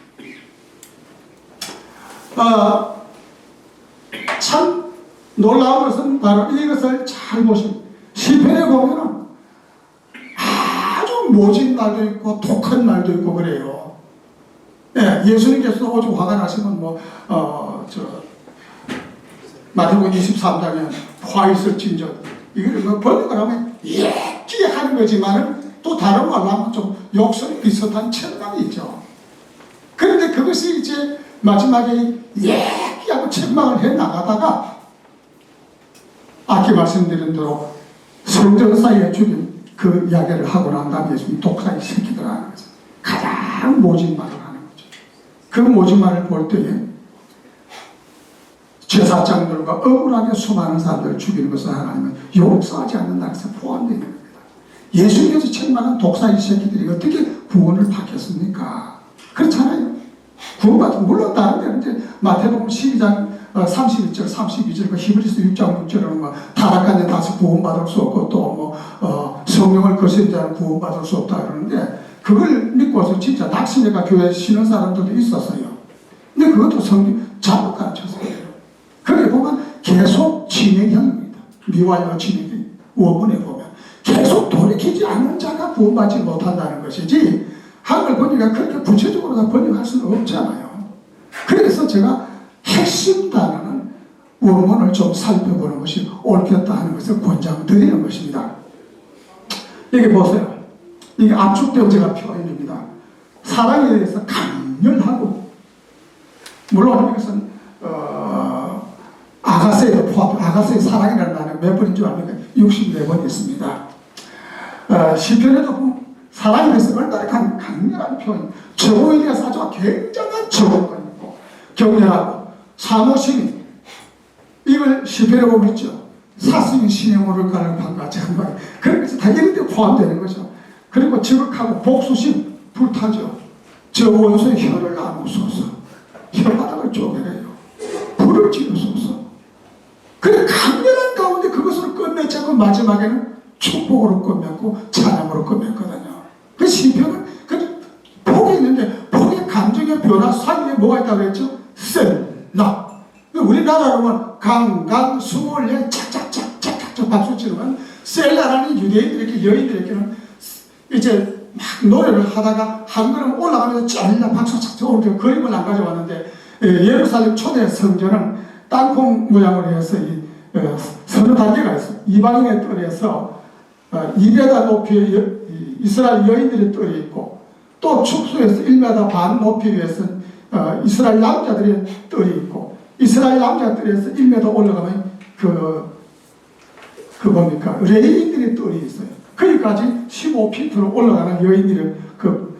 A: 참 놀라운 것은 바로 이것을 잘 보시면 시편에 보면은 아주 모진 말도 있고 독한 말도 있고 그래요. 예, 예수님께서 오죽 화가 나시면 마태복음 23장에 화 있을진저 이걸 번역을 하면 얘기하는 거지만은 또 다른 말로 하면 좀 욕설이 비슷한 책망이 있죠. 그런데 그것이 이제 마지막에 얘기하고 책망을 해 나가다가 아까 말씀드린 대로 성전사에 죽인 그 이야기를 하고 난 다음에 예수님이 독사의 새끼들 하는 거죠. 가장 모진 말을 하는 거죠. 그 모진 말을 볼 때에 제사장들과 억울하게 수많은 사람들을 죽이는 것을 하나님은 용서하지 않는다는 것에 포함되어 있는 겁니다. 예수님께서 책망한 독사의 새끼들이 어떻게 구원을 받겠습니까? 그렇잖아요. 구원받은 물론 다른 데는 이제 마태복음 12장 31절 32절 그 히브리서 6장 6절은 타락한 자 다시 구원받을 수 없고 또 성령을 거스린 자는 구원받을 수 없다 그러는데 그걸 믿고서 진짜 낙심회가 교회에 쉬는 사람들도 있었어요. 근데 그것도 성경 잘못 가르쳤어요. 거기 보면 계속 진행형입니다. 미완료 진행형 원문에 보면 계속 돌이키지 않는 자가 구원받지 못한다는 것이지 한글 번역가 그렇게 구체적으로 다 번역할 수는 없잖아요. 그래서 제가 핵심 단어는 원문을 좀 살펴보는 것이 옳겠다 하는 것을 권장드리는 것입니다. 여기 보세요. 이게 압축된 제가 표현입니다. 사랑에 대해서 강렬하고 물론 이것은 아가세에도 포함, 아가세의 사랑이라는 단어가 몇 번인 줄 압니까? 64번 있습니다. 시편에도 보면 사랑에 대해서 얼마나 강렬한 표현, 저거에 대해서 아주 굉장한 저거거든요. 격렬하고 사모심이 이걸 시편에 보면 있죠. 사슴이 신의 모를 가는 판같이 한 말. 그런 것이 다 이런 데 포함되는 거죠. 그리고 지극하고 복수심 불타죠. 저 원수의 혀를 나누소서. 혀바닥을 쪼개래요. 불을 지르소서. 그래 강렬한 가운데 그것을 끝맺지 않고 마지막에는 축복으로 끝맺고 찬양으로 끝맺거든요. 그 시편은 그 복이 있는데 복의 감정의 변화 사이에 뭐가 있다고 했죠? 셀라. 우리는 우리나라로는 강강 수월령 착착착 박수 치르면 셀라라는 유대인들에게 여인들에게는 이제 막 노래를 하다가 한 걸음 올라가면서 짤라 박수 착착 오르게 그림을 안 가져왔는데 예루살렘 초대 성전은 땅콩 모양으로 해서 서너 단계가 있어요. 이방인의 뜰에서 2m 높이의 이스라엘 여인들의 뜰이 있고 또 축소에서 1m 반 높이 위에서 이스라엘 남자들의 뜰이 있고 이스라엘 남자들에서 1m 올라가면 뭡니까? 레인들의 뜰이 있어요. 거기까지 15피트로 올라가는 여인들의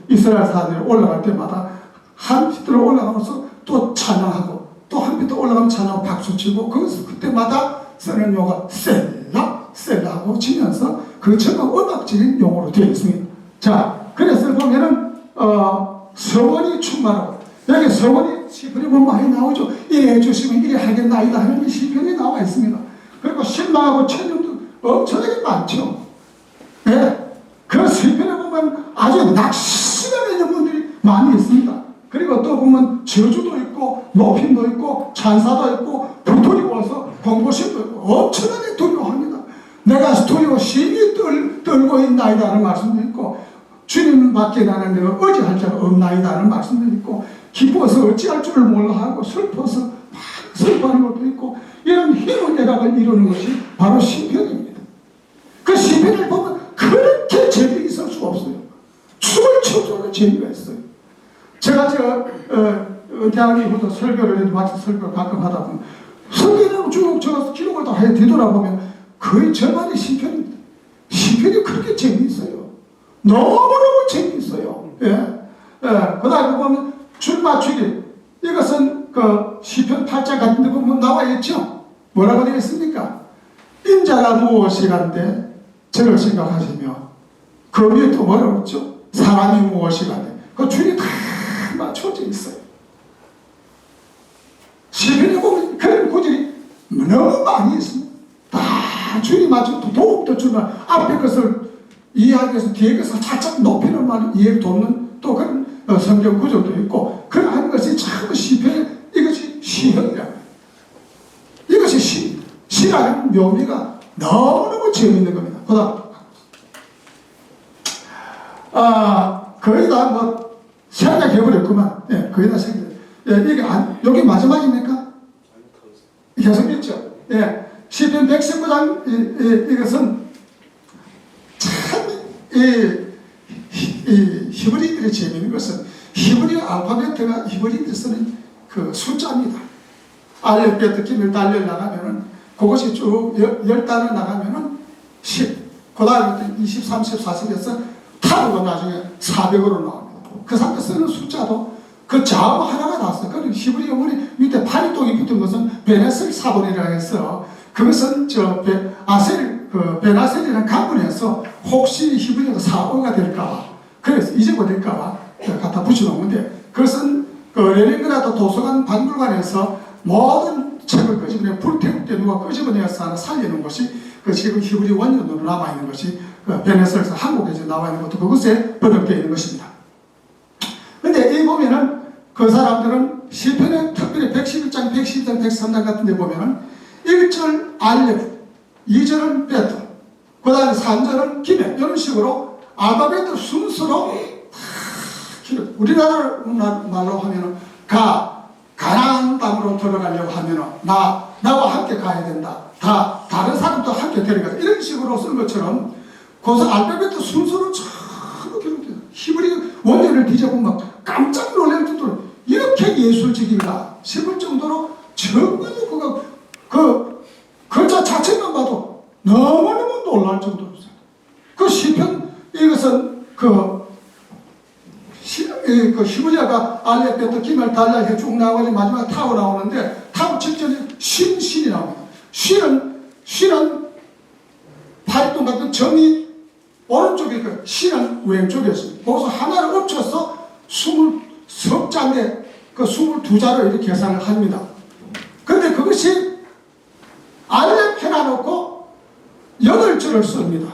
A: 이스라엘 사람들이 올라갈 때마다 한 피트로 올라가면서 또 찬양하고 또 한 피트 올라가면 찬양하고 박수치고 그때마다 쓰는 용어가 셀라 하고 치면서 그 전부 음악적인 용어로 되어 있습니다. 자, 그래서 보면은 서원이 충만하고 여기 서원이 시편이 보면 많이 나오죠. 이래 해주시면 이래 하겠나이다 하는 시편이 나와 있습니다. 그리고 신망하고 천년도 엄청나게 많죠. 예, 그 시편에 보면 아주 낙심을 하는 분들이 많이 있습니다. 그리고 또 보면 저주도 있고 높임도 있고 찬사도 있고 불토리 와서 공포심도 있고 엄청나게 두려워합니다. 내가 두려워 심히 떨고 있나이다 하는 말씀도 있고 주님밖에 나는 내가 의지할 자가 없나이다 하는 말씀도 있고 기뻐서 어찌할 줄을 몰라 하고 슬퍼서 막 슬퍼하는 것도 있고 이런 힘의 내각을 이루는 것이 바로 시편입니다. 그 시편을 보면 그렇게 재미있을 수가 없어요. 춤을 춰도 재미가 있어요. 제가 대학 이후부터 설교를 해도 마치 설교를 가끔 하다 보면 설교를 쭉 적어서 기록을 다 해 뒤돌아보면 거의 절반이 시편입니다. 시편이 그렇게 재미있어요. 너무너무 재미있어요. 그 다음에 보면 줄 맞추기. 이것은 시편 8장 같은 데 보면 나와 있죠. 뭐라고 되어 있습니까? 인자가 무엇이간데 저를 생각하시며 그 위에 또 뭐라고 했죠? 사람이 무엇이간데 그 줄이 다 맞춰져 있어요. 시편에 보면 그런 구절이 너무 많이 있습니다. 다 줄이 맞춰서 더욱더 줄만 앞에 것을 이해하기 위해서 뒤에 것을 살짝 높이는 말을 이해를 돕는 또 그런 성경 구절도 있고 그러한 것이 참 시편에 이것이 시형이라고 해요. 이것이 시라는 묘미가 너무너무 재미있는 겁니다. 그 다음 거의 다 뭐 생각해버렸구만. 예, 거의 다 생각. 예, 이게 여기 마지막입니까? 계속 있죠. 예, 시편 119장 이것은 참 히브리들이 재미있는 것은 히브리 알파벳가 히브리들이 쓰는 그 숫자입니다. 알렙, 기밀 달려 나가면은 그것이 쭉 10단을 나가면은 10, 그 다음에 20, 30, 40에서 타로가 나중에 400으로 나옵니다. 그 사람들 쓰는 숫자도 그 좌우 하나가 나왔어요. 그리고 히브리 영문이 밑에 파리똥이 붙은 것은 베네셀 사본이라 해서 그것은 베나셀이라는 가문에서 혹시 히브리가 사고가 될까봐 그래서 잊어버 될까봐 갖다 붙여놓는데 그것은 레닌그라드 도서관 박물관에서 모든 책을 끄집어내 불태울 때 누가 끄집어내서 하나 살리는 것이 지금 히브리 원문으로 남아있는 것이 베네셀에서 한국에서 나와 있는 것도 그것에 번역되어 있는 것입니다. 근데 이 보면은 그 사람들은 시편에 특별히 111장, 112장, 103장 같은 데 보면은 1절 알렙, 2절은 베트, 그 다음에 3절은 기메 이런 식으로 알파벳 순서로 기록. 우리나라 말로 하면은 가나안 땅으로 들어가려고 하면은 나와 함께 가야 된다. 다른 사람도 함께 데려가자. 이런 식으로 쓴 것처럼 거기서 알파벳 순서로 전부 기록돼요. 히브리 원문을 뒤져보면 깜짝 놀랄 정도로 이렇게 예술적인가 싶을 정도로 정말 그 글자 자체만 봐도 너무너무 놀랄 정도로 그 시편 이것은 히브리어가 알렙, 베트, 기멜, 달라 이렇게 쭉 나오고 마지막에 타고 나오는데 타고 직전에 신이 나옵니다. 신은 파리똥 같은 점이 오른쪽에 있고 신은 왼쪽에 있습니다. 거기서 하나를 엎쳐서 23자인데 그 22자로 이렇게 계산을 합니다. 그런데 그것이 알렙 해놔놓고 8줄을 씁니다.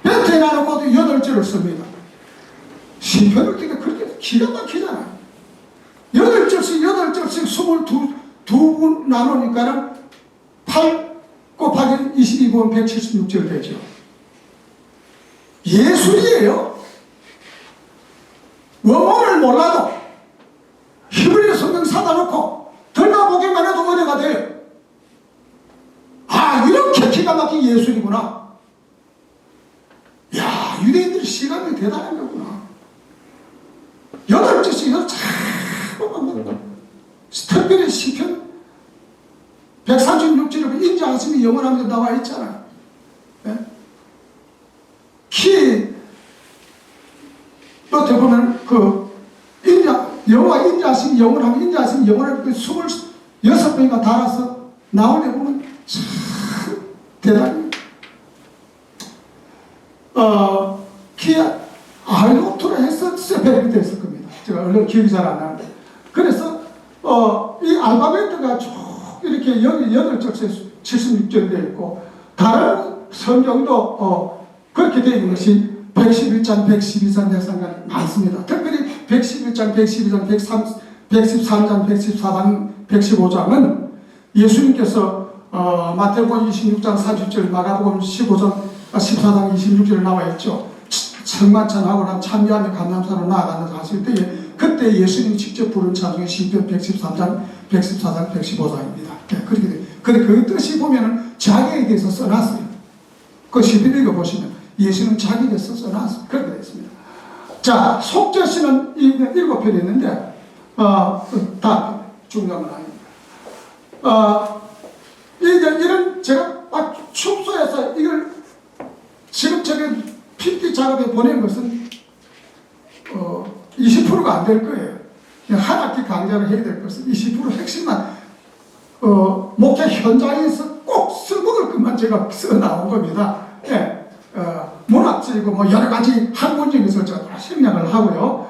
A: 베트 해놔놓고도 8줄을 씁니다. 시편을 듣니까 그렇게 기가 막히잖아요. 8절씩 22 2부분 나누니까는 8 곱하기 22부분 176절 되죠. 예술이에요. 원문을 몰라도 히브리 성경 사다 놓고 들어보기만 해도 은혜가 돼요. 아, 이렇게 기가 막힌 예술이구나. 야, 유대인들 시간이 대단한 거구나. 8절씩 이걸 잘 특별히 시편 136절에 인자하심이 영원하면서 나와 있잖아. 네? 어떻게 보면 여호와 인자하심이 영원하면 인자하심이 영원할 때 26번이가 달아서 나오려 보면 참 대단히 알로트로 해서 세페르이 됐을 겁니다. 제가 얼른 기억이 잘 안 나는데. 그래서 이 알파벳가 쭉 이렇게 여기 8절 76절 되어 있고, 다른 성경도 그렇게 되어 있는 것이 111장, 112장 대상가 많습니다. 특별히 111장, 112장, 113장, 114장, 115장은 예수님께서 마태복음 26장 30절, 마가복음 14장 26절에 나와 있죠. 성만찬하고 난 참여하며 감람사로 나아가는 하실 때에 그때 예수님이 직접 부른 찬송이 시편 113장, 114장, 115장입니다. 네, 그렇게 돼요. 근데 그 뜻이 보면은 자기에 대해서 써놨어요. 그 시편 읽어보시면 예수는 자기에 대해서 써놨어요. 그렇게 되어 있습니다. 자, 속죄시는 7편이 있는데 다 중요한 건 아닙니다. 이런 제가 막 축소해서 이걸 지금 저게 PT 작업에 보낸 것은 20%가 안 될 거예요. 그냥 한 학기 강좌를 해야 될 것은 20% 핵심만 목회 현장에서 꼭 써먹을 것만 제가 써 나온 겁니다. 예, 문학적이고 뭐 여러 가지 학문적에서 제가 생략을 하고요.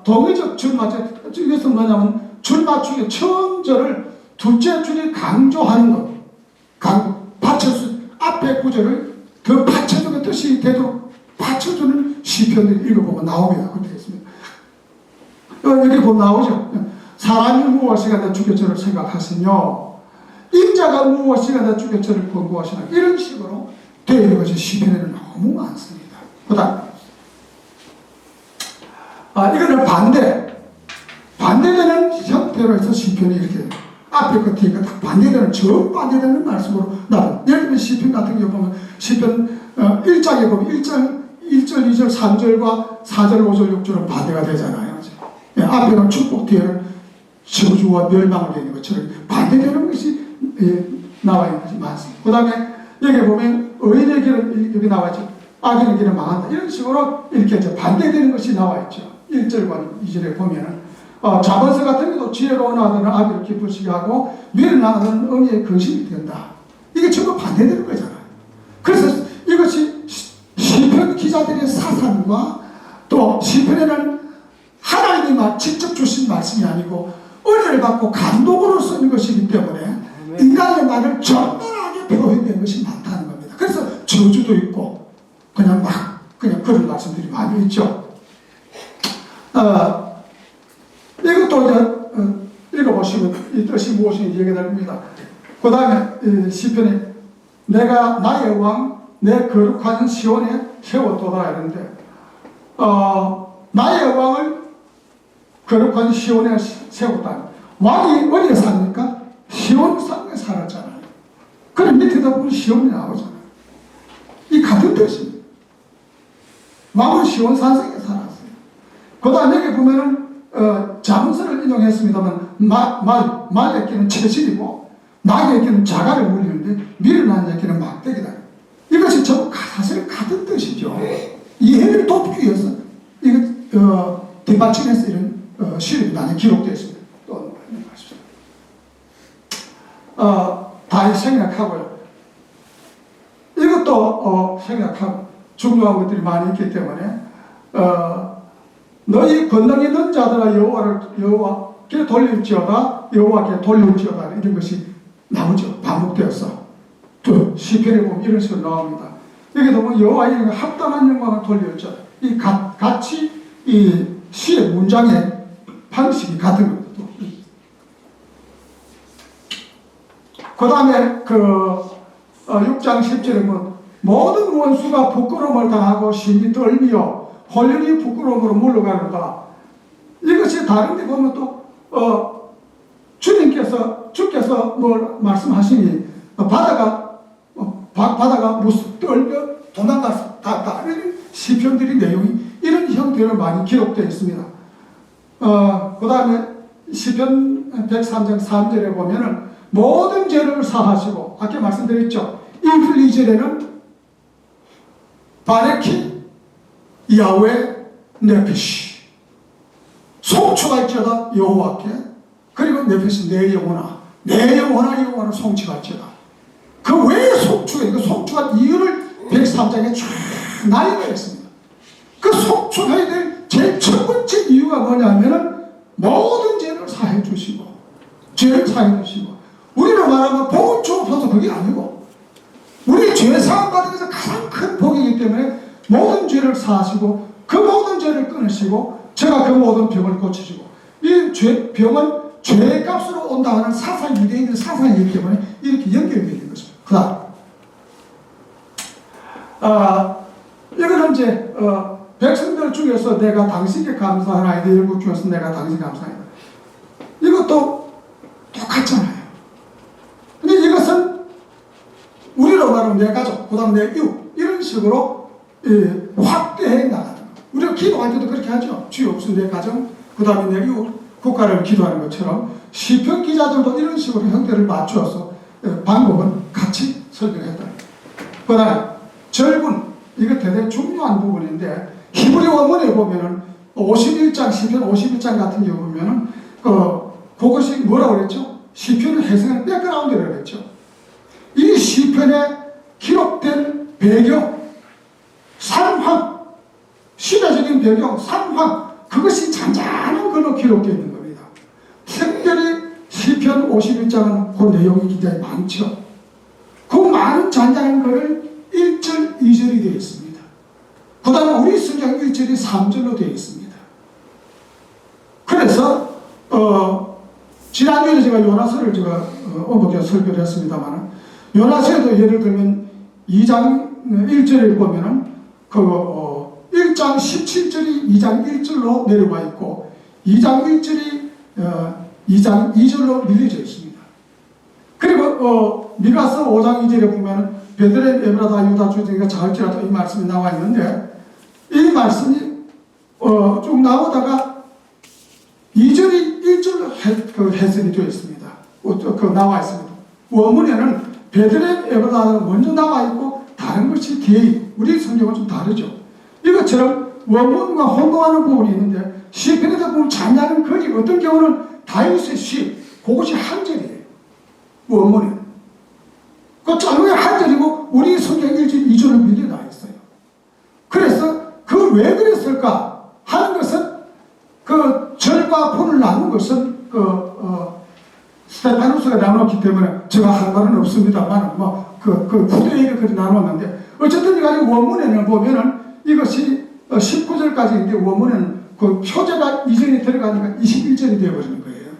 A: 동의적 줄맞춤, 이것은 뭐냐면 줄맞춤의 처음 절을 둘째 줄이 강조하는 것, 받쳐서 앞에 구절을 더 받쳐주는 뜻이 되도록 받쳐주는 시편을 읽어보면 나옵니다. 그렇게 됐습니다. 여기 보면 나오죠. 사람이 무엇이가 내 주께서를 생각하시며 인자가 무엇이가 내 주께서를 권고하시나, 이런 식으로 되어 있는 것이 시편에는 너무 많습니다. 그 다음 이거는 반대되는 형태로 해서 시편이 이렇게 앞에 그 뒤에 딱 반대되는, 정반대되는 말씀으로 나와요. 예를 들면 시편 같은 경우 보면 시편 1장에 보면 1절, 2절, 3절과 4절, 5절, 6절은 반대가 되잖아요. 예, 앞에는 축복, 뒤에는 저주와 멸망을 얘기하는 것처럼 반대되는 것이 나와 있는 것이 많습니다. 그 다음에 여기 보면 의인의 길은 여기 나와 있죠. 악인의 길은 망한다. 이런 식으로 이렇게 이제 반대되는 것이 나와 있죠. 1절과 2절에 보면은 자본서 같은 경우도 지혜로운 아들은 아비를 기쁘시게 하고 미련한 아들은 의의 근심이 된다. 이게 전부 반대되는 거잖아요. 그래서 이것이 시편 기자들의 사상과 또 시편에는 하나님이 직접 주신 말씀이 아니고 은혜를 받고 감동으로 쓰는 것이기 때문에 인간의 말을 적나라하게 표현된 것이 많다는 겁니다. 그래서 저주도 있고 그냥 그런 말씀들이 많이 있죠. 이것도 이제 읽어보시면 이 뜻이 무엇인지 얘기가 됩니다. 그 다음에 시편에 내가 나의 왕 내 거룩한 시온에 세웠도다 이런데 나의 왕을 거룩한 시온에 세웠다. 왕이 어디에 삽니까? 시온 산에 살았잖아요. 그럼 밑에다 보면 시온이 나오잖아요. 이 같은 뜻입니다. 왕은 시온 산성에 살았어요. 그 다음 여기 보면은 자문서를 인용했습니다만 말의 끼는 채식이고 낙의 끼는 자갈을 물리는데 미련한 자끼는 막대기다. 이것이 전부 사실 같은 뜻이죠. 이해를 돕기 위해서 이거 뒷받침해서 이런 시를 많이 기록되어 있습니다. 또 다 생략하고요. 이것도 생략하고 중요한 것들이 많이 있기 때문에 너희 권능 있는 자들아 여호와께 돌릴지어다, 여호와께 돌릴지어다, 이런 것이 나오죠. 반복되어서 또 시편에 보면 이런 식으로 나옵니다. 여기 보면 여호와 이름에 합당한 영광을 돌릴지어다. 이 같이 이 시의 문장의 방식이 같은 겁니다. 그 다음에 6장 10절에 뭐 모든 원수가 부끄러움을 당하고 심히 떨미어 홀연히 부끄러움으로 물러가는가. 이것이 다른 데 보면 또 주께서 뭘 말씀하시니 바다가 무슨 떨며 도망가서 다른 시편들이 내용이 이런 형태로 많이 기록되어 있습니다. 그 다음에 시편 103장 3절에 보면은 모든 죄를 사하시고, 아까 말씀드렸죠. 1절 2절에는 바레키 야훼 네페시, 송축할 자다 여호와께, 그리고 네페시 내 영혼아 여호와를 송축할지어다. 그 왜 송축해? 그 송축할 이유를 103장에 쫙 나열되어 있습니다. 그 송축해야 될 제일 첫 번째 이유가 뭐냐면은 모든 죄를 사해 주시고, 죄를 사해 주시고, 우리로 말하면 복은 주옵소서 그게 아니고, 우리 죄 사함 받은 것은 가장 큰 복이기 때문에 모든 죄를 사하시고 그 모든 죄를 끊으시고 제가 그 모든 병을 고치시고, 이 병은 죄의 값으로 온다 하는 사상, 유대인들 사상이기 때문에 이렇게 연결되어 있는 것입니다. 그 다음 이거는 이제 백성들 중에서 내가 당신께 감사하나이다, 일국 중에서 내가 당신께 감사하나이다, 이것도 똑같잖아요. 근데 이것은 우리로 말하면 내 가족, 그 다음 내 이웃, 이런 식으로 확대해 나가는 거예요. 우리가 기도할 때도 그렇게 하죠. 주여 없으면 내 가정, 그 다음에 내 이웃, 국가를 기도하는 것처럼 시편 기자들도 이런 식으로 형태를 맞추어서 방법은 같이 설명했다. 그 다음에 절군, 이거 대단히 중요한 부분인데 히브리 원문에 보면은 51장, 시편 51장 같은 경우 보면은 그것이 뭐라고 그랬죠? 시편을 해석하는 백그라운드라고 그랬죠. 이 시편에 기록된 배경, 상황, 시대적인 배경, 상황, 그것이 잔잔한 걸로 기록되어 있는 겁니다. 특별히 시편 51장은 그 내용이 굉장히 많죠. 그 많은 잔잔한 것을 1절, 2절이 되어 있습니다. 그 다음에 우리 성경 1절이 3절로 되어 있습니다. 그래서 지난주에 제가 요나서를 어머니가 설교를 했습니다만, 요나서에도 예를 들면 2장 1절에 보면은 1장 17절이 2장 1절로 내려와 있고 2장 1절이 2장 2절로 밀려져 있습니다. 그리고 미가서 5장 2절에 보면 베들레헴 에브라다 유다 주지가 자을지라도 이 말씀이 나와 있는데, 이 말씀이 쭉 나오다가 2절이 1절로 해석이 되어 있습니다. 나와 있습니다. 원문에는 베들레헴 에브라다가 먼저 나와 있고 다른 것이 뒤에, 우리 성경은 좀 다르죠. 이것처럼 원문과 혼동하는 부분이 있는데, 시편에서 보면 잔잔한 거리, 어떤 경우는 다윗의 시, 그것이 한 절이에요. 원문에. 그 짧은 한 절이고 우리 성경 1절, 2절을 미리 나와 있어요. 그래서 그 왜 그랬을까 하는 것은 그 절과 본을 나눈 것은 스테파노스가 나눴기 때문에 제가 할 말은 없습니다만 그 후대에게 그렇게 나눴는데, 어쨌든 간에 원문에는 보면은 이것이 19절까지인데 원문에는 그 표제가 이전에 들어가니까 21절이 되어버리는 거예요.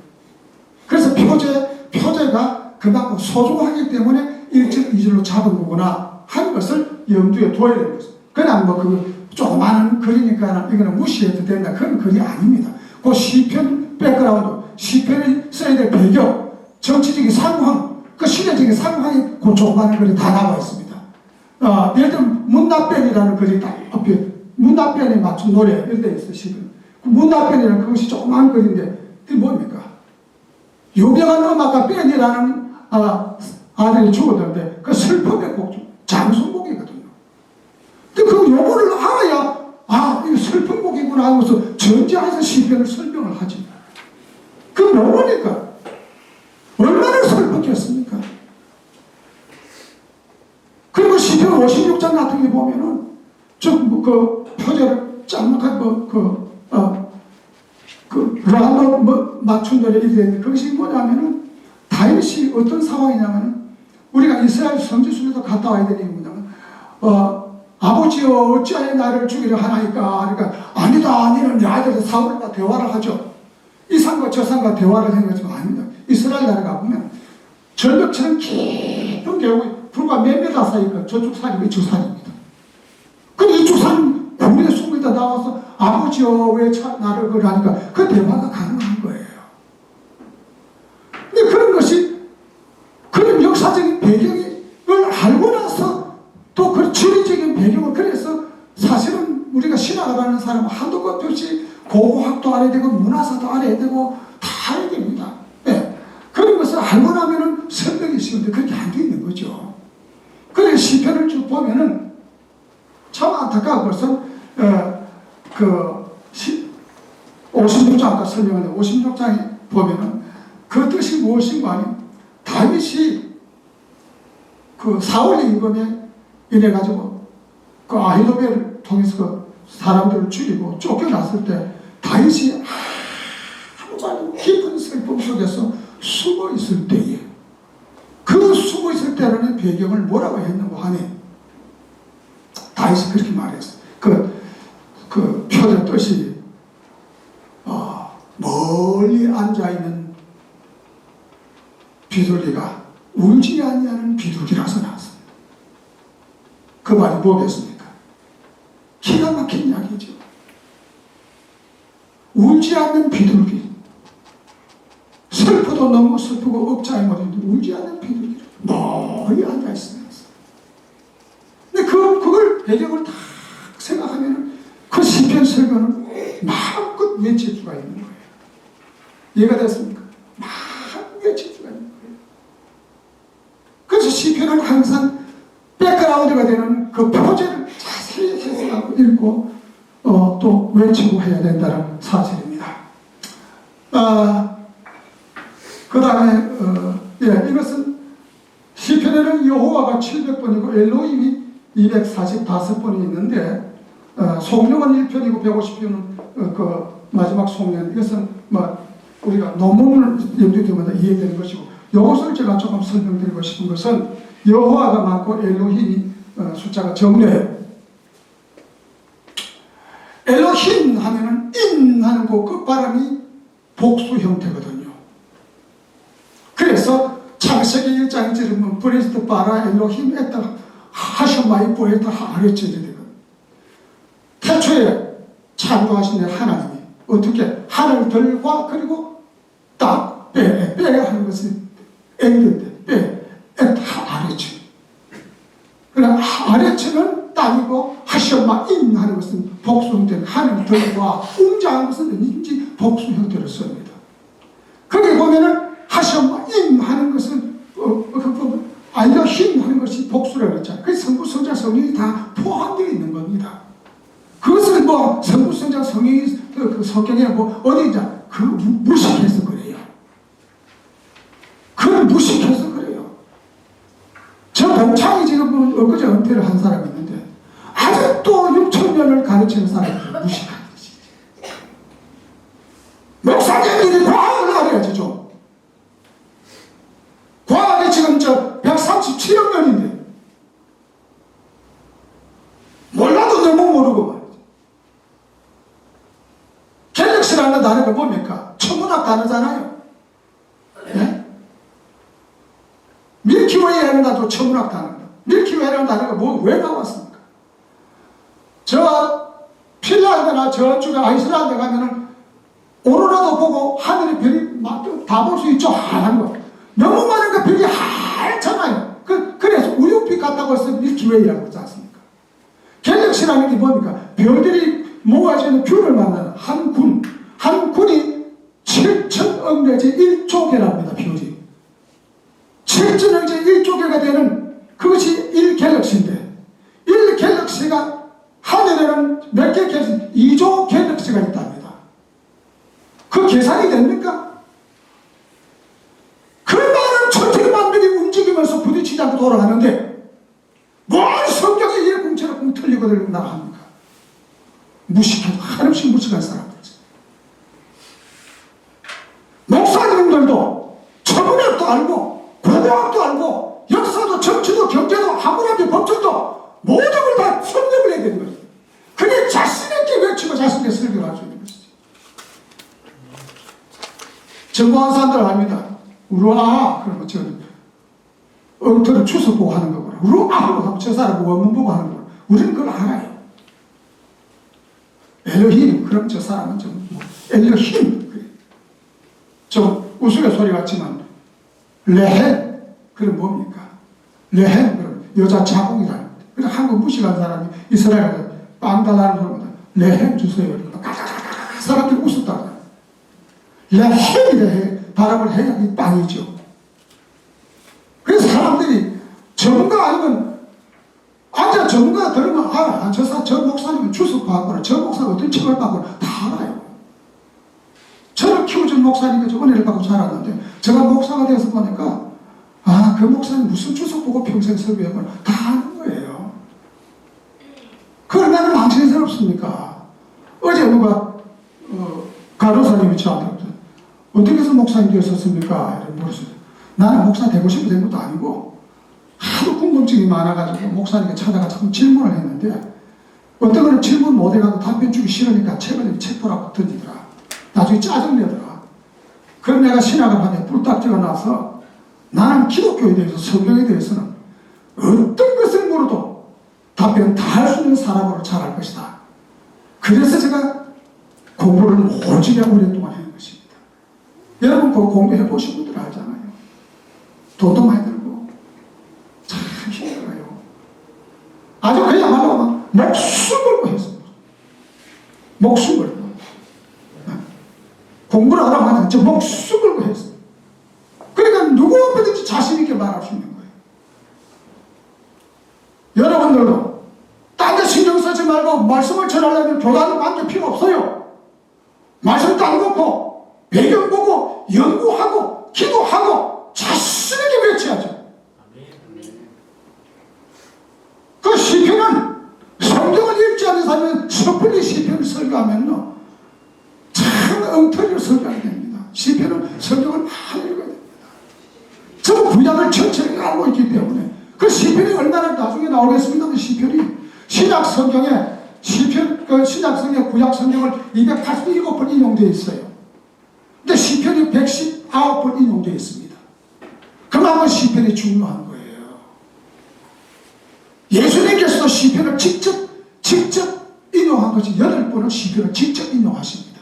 A: 그래서 표제가 그만큼 소중하기 때문에 1절, 2절로 잡은 거구나 하는 것을 염두에 둬야 되는 것입니다. 그냥 그 조그마한 글이니까 이거는 무시해도 된다, 그런 글이 아닙니다. 그 시편 백그라운드, 시편이 써야 될 배경, 정치적인 상황, 그 시대적인 상황이 그 조그마한 글이 다 나와 있습니다. 예를 들면 문답변이라는 글이 다 옆에 문답변에 맞춘 노래 이런 데 있어요. 시편. 문답변이라는 그것이 조그마한 글인데 그게 뭡니까? 유명한 음악가 밴이라는 아들이 죽었는데 그 슬픔의 곡 중 장송곡이거든요. 근데 그 요거를 알아야 이거 슬픈 곡이구나 하면서 전지해서 시편을 설명을 하지. 그 모르니까 얼마나 슬펐겠습니까? 그리고 시편 56장 같은 게 보면은 그 표제를 짤막한 라로 맞춘 노래 이렇게 되는데, 그것이 뭐냐면은 다윗이 어떤 상황이냐면은, 우리가 이스라엘 성지순례도 갔다 와야 되는 게 뭐냐면 아버지여 어찌하여 나를 죽이려 하나이까. 그러니까 아니다, 너는 내 아들 사울과 대화를 하죠. 이 산과 저 산과 대화를 하는 것이 아닙니다. 이스라엘 나라가 보면 절벽처럼 깊은 계곡이 불과 몇 미터 사이가 저쪽 산이 이쪽 산입니다. 근데 이쪽 산 구리에 숨기다 나와서 아버지여 왜 나를 그러니까 그 대화가 가능한 거예요. 근데 그런 것이 그런 역사적인 배경을 알고 나서 또 그 지리적인 배경을 그래서 사실은 우리가 신학을 하는 사람은 한도 끝 없이 고고학도 알아야 되고 문화사도 알아야 되고 다 알아야 됩니다. 네. 그런 것을 알고 나면은 설명이 쉬운데 그렇게 안 돼 있는 거죠. 그래서 시편을 쭉 보면은 참 안타까운 것은 그 56장 아까 설명했는데 56장에 보면은 그 뜻이 무엇인가 하면 다윗이 그 사울의 임금에 인해 가지고 그 아히도벨을 통해서 그 사람들을 죽이고 쫓겨났을 때 다윗이 아주 깊은 슬픔 속에서 숨어 있을 때에 그 숨어 있을 때라는 배경을 뭐라고 했는고 하니 다윗이 그렇게 말했어요. 그 표의 뜻이 멀리 앉아있는 비둘기가 울지 아니하는 비둘기라서 나왔습니다. 그 말이 뭐겠습니까? 기가 막힌 이야기죠. 울지 않는 비둘기, 슬퍼도 너무 슬프고 억자에 못했는데 울지 않는 비둘기 멀리 앉아있습니다. 근데 그걸 배경을 딱 생각하면 그 시편 설교는 마음껏 외칠 수가 있는 거예요. 이해가 됐습니까? 마음껏 외칠 수가 있는 거예요. 그래서 시편은 항상 백그라운드가 되는 그 표제를 자세히 해석하고 읽고 또 외치고 해야 된다는 사실입니다. 그 다음에 이것은 시편에는 여호와가 700번이고 엘로힘이 245번이 있는데 송령은 1편이고 150편은 그 마지막 송령 이것은 뭐 우리가 논문을 염두에 두면 이해되는 것이고 이것을 제가 조금 설명드리고 싶은 것은 여호와가 많고 엘로힘이 숫자가 적네요. 엘로힘 하면은 인 하는 그 끝발음이 복수 형태거든요. 그래서 창세기 1장에 지르면 브레스트 바라 엘로힘 에타 하셔마이 보에타 하레체제 되거든요. 태초에 창조하신 하나님이 어떻게 하늘들과 그리고 땅, 빼 하는 것은 앵인데 빼 에타 아레체. 그러나 아레체는 땅이고 하셔마 인 하는 것은 복수 형태는 하늘들과 웅장한 것은 인지 복수 형태를 씁니다. 거기 보면은 하셔마 인 하는 것은 아니라 힘 하는 것이 복수라고 했잖아요. 그 성부, 성자, 성령이 다 포함되어 있는 겁니다. 그것을 뭐 성부, 성자, 성령이 그 성경에 뭐 어디냐 그 무식해서 그래요. 그걸 무식해서 그래요. 저 봉창이 지금 엊그제 은퇴를 한 사람이 있는데 아직도 6,000년을 가르치는 사람이 무식한 것이지. 목사님들이 과학을 알아야지 좀. 과학이 지금 137억 년인데 몰라도 너무 모르고 말이죠. 갤럭시라는 단어가 뭡니까? 천문학 단어잖아요. 네? 밀키웨이라는 단어도 천문학 단어입니다. 밀키웨이라는 단어가 왜 나왔습니까? 저 핀란드나 저쪽에 아이슬란드 가면은 오로라도 보고 하늘의 별이 다 볼 수 있죠. 하얀 거. 너무 많은 거 별이 하얗잖아요. 그래서 우유빛 같다고 해서 밀키웨이라고 하지 않습니까? 갤럭시라는 게 뭡니까? 별들이 모아지는 균을 만나는 한 군이 7천억 내지 1조 개랍니다. 별이 7천억 내지 1조 개가 되는 그것이 1갤럭시인데 1갤럭시가 하늘에는 몇 개 갤럭시? 2조 갤럭시가 있답니다. 그 계산이 됩니까? 그 많은 천천만들이 움직이면서 부딪히지 않고 돌아가는데 뭘 성경에 이 공처럼 공 틀리고 나갑니까? 무식한 한없이 무식한 사람들이죠. 목사님들도 천문학도 알고 고고학도 알고 역사도 정치도 경제도 하무라비 법정도 모든 걸 다 설명을 해야 되는 거예요. 그게 자신있게 외치고 자신있게 설교를 할 수 있는 것이죠. 전공한 사람들 압니다. 우와 그러면 저는 엉터리 추석 보고 하는 거구나. 우리는 아무도 하고 저 사람 보고 원문 보고 하는 거구나. 우리는 그걸 알아요. 엘로힘, 그럼 저 사람은 좀, 엘로힘. 좀 우스갯소리 같지만, 레헬, 그럼 뭡니까? 레헬, 그럼 여자 자궁이라는. 그래서 한국 무식한 사람이 이스라엘에 빵 달라는 사람보다 레헬 주세요. 가가가가 사람들이 웃었다고. 레헬이래 발음을 해야 이 빵이죠. 그래서 사람들이 전문가 아니면 앉아 전문가 들으면 알아. 저 목사님은 주석 받거나 저 목사가 어떤 책을 받거나 다 알아요. 저를 키워준 목사님이 저 은혜를 받고 자랐는데 제가 목사가 되어서 보니까 그 목사님 무슨 주석 보고 평생 설교했거나 다 아는 거예요. 그걸 나는 망신스럽습니까? 어제 누가 가로사님이 저한테 어떻게 해서 목사님 되었습니까? 이렇게 물었어요. 나는 목사 되고 싶어 된 것도 아니고 하도 궁금증이 많아가지고 목사님께 찾아가 자꾸 질문을 했는데 어떤 거는 질문 못해가지고 답변 주기 싫으니까 책을 보라고 던지더라. 나중에 짜증내더라. 그럼 내가 신학을 하면 뿔딱지가 나서 나는 기독교에 대해서 성경에 대해서는 어떤 것을 물어도 답변 다 할 수 있는 사람으로 자랄 것이다. 그래서 제가 공부를 오지게 오랫동안 했는 것입니다. 여러분 그거 공부해 보신 분들 알잖아요. 돈도 많이 들고 참 힘들어요. 아주 그야말로 막 목숨 걸고 했습니다. 목숨 걸고 공부를 하라고 하는데 저 목숨 걸고 했어요. 그러니까 누구 앞에든지 자신 있게 말할 수 있는 거예요. 여러분들도 딴 데 신경 쓰지 말고 말씀을 전하려면 교단을 만들 필요 없어요. 말씀 딱 놓고 배경 보고 연구하고 기도하고 자신 있게 외쳐야죠. 그 시편은 성경을 읽지 않는 사람은 섣불리 시편을 설교하면요 참 엉터리로 설교하게 됩니다. 시편은 성경을 많이 읽어야 됩니다. 저 구약을 전체를 알고 있기 때문에 그 시편이 얼마나 나중에 나오겠습니까? 그 시편이 신약 성경에 시편, 그 신약 성경, 구약 성경을 287번 인용되어 있어요. 근데 시편이 119번 인용되어 있습니다. 그만큼 시편이 중요한 거예요. 예수님께서도 시편을 직접 인용한 것이 8번을 시편을 직접 인용하십니다.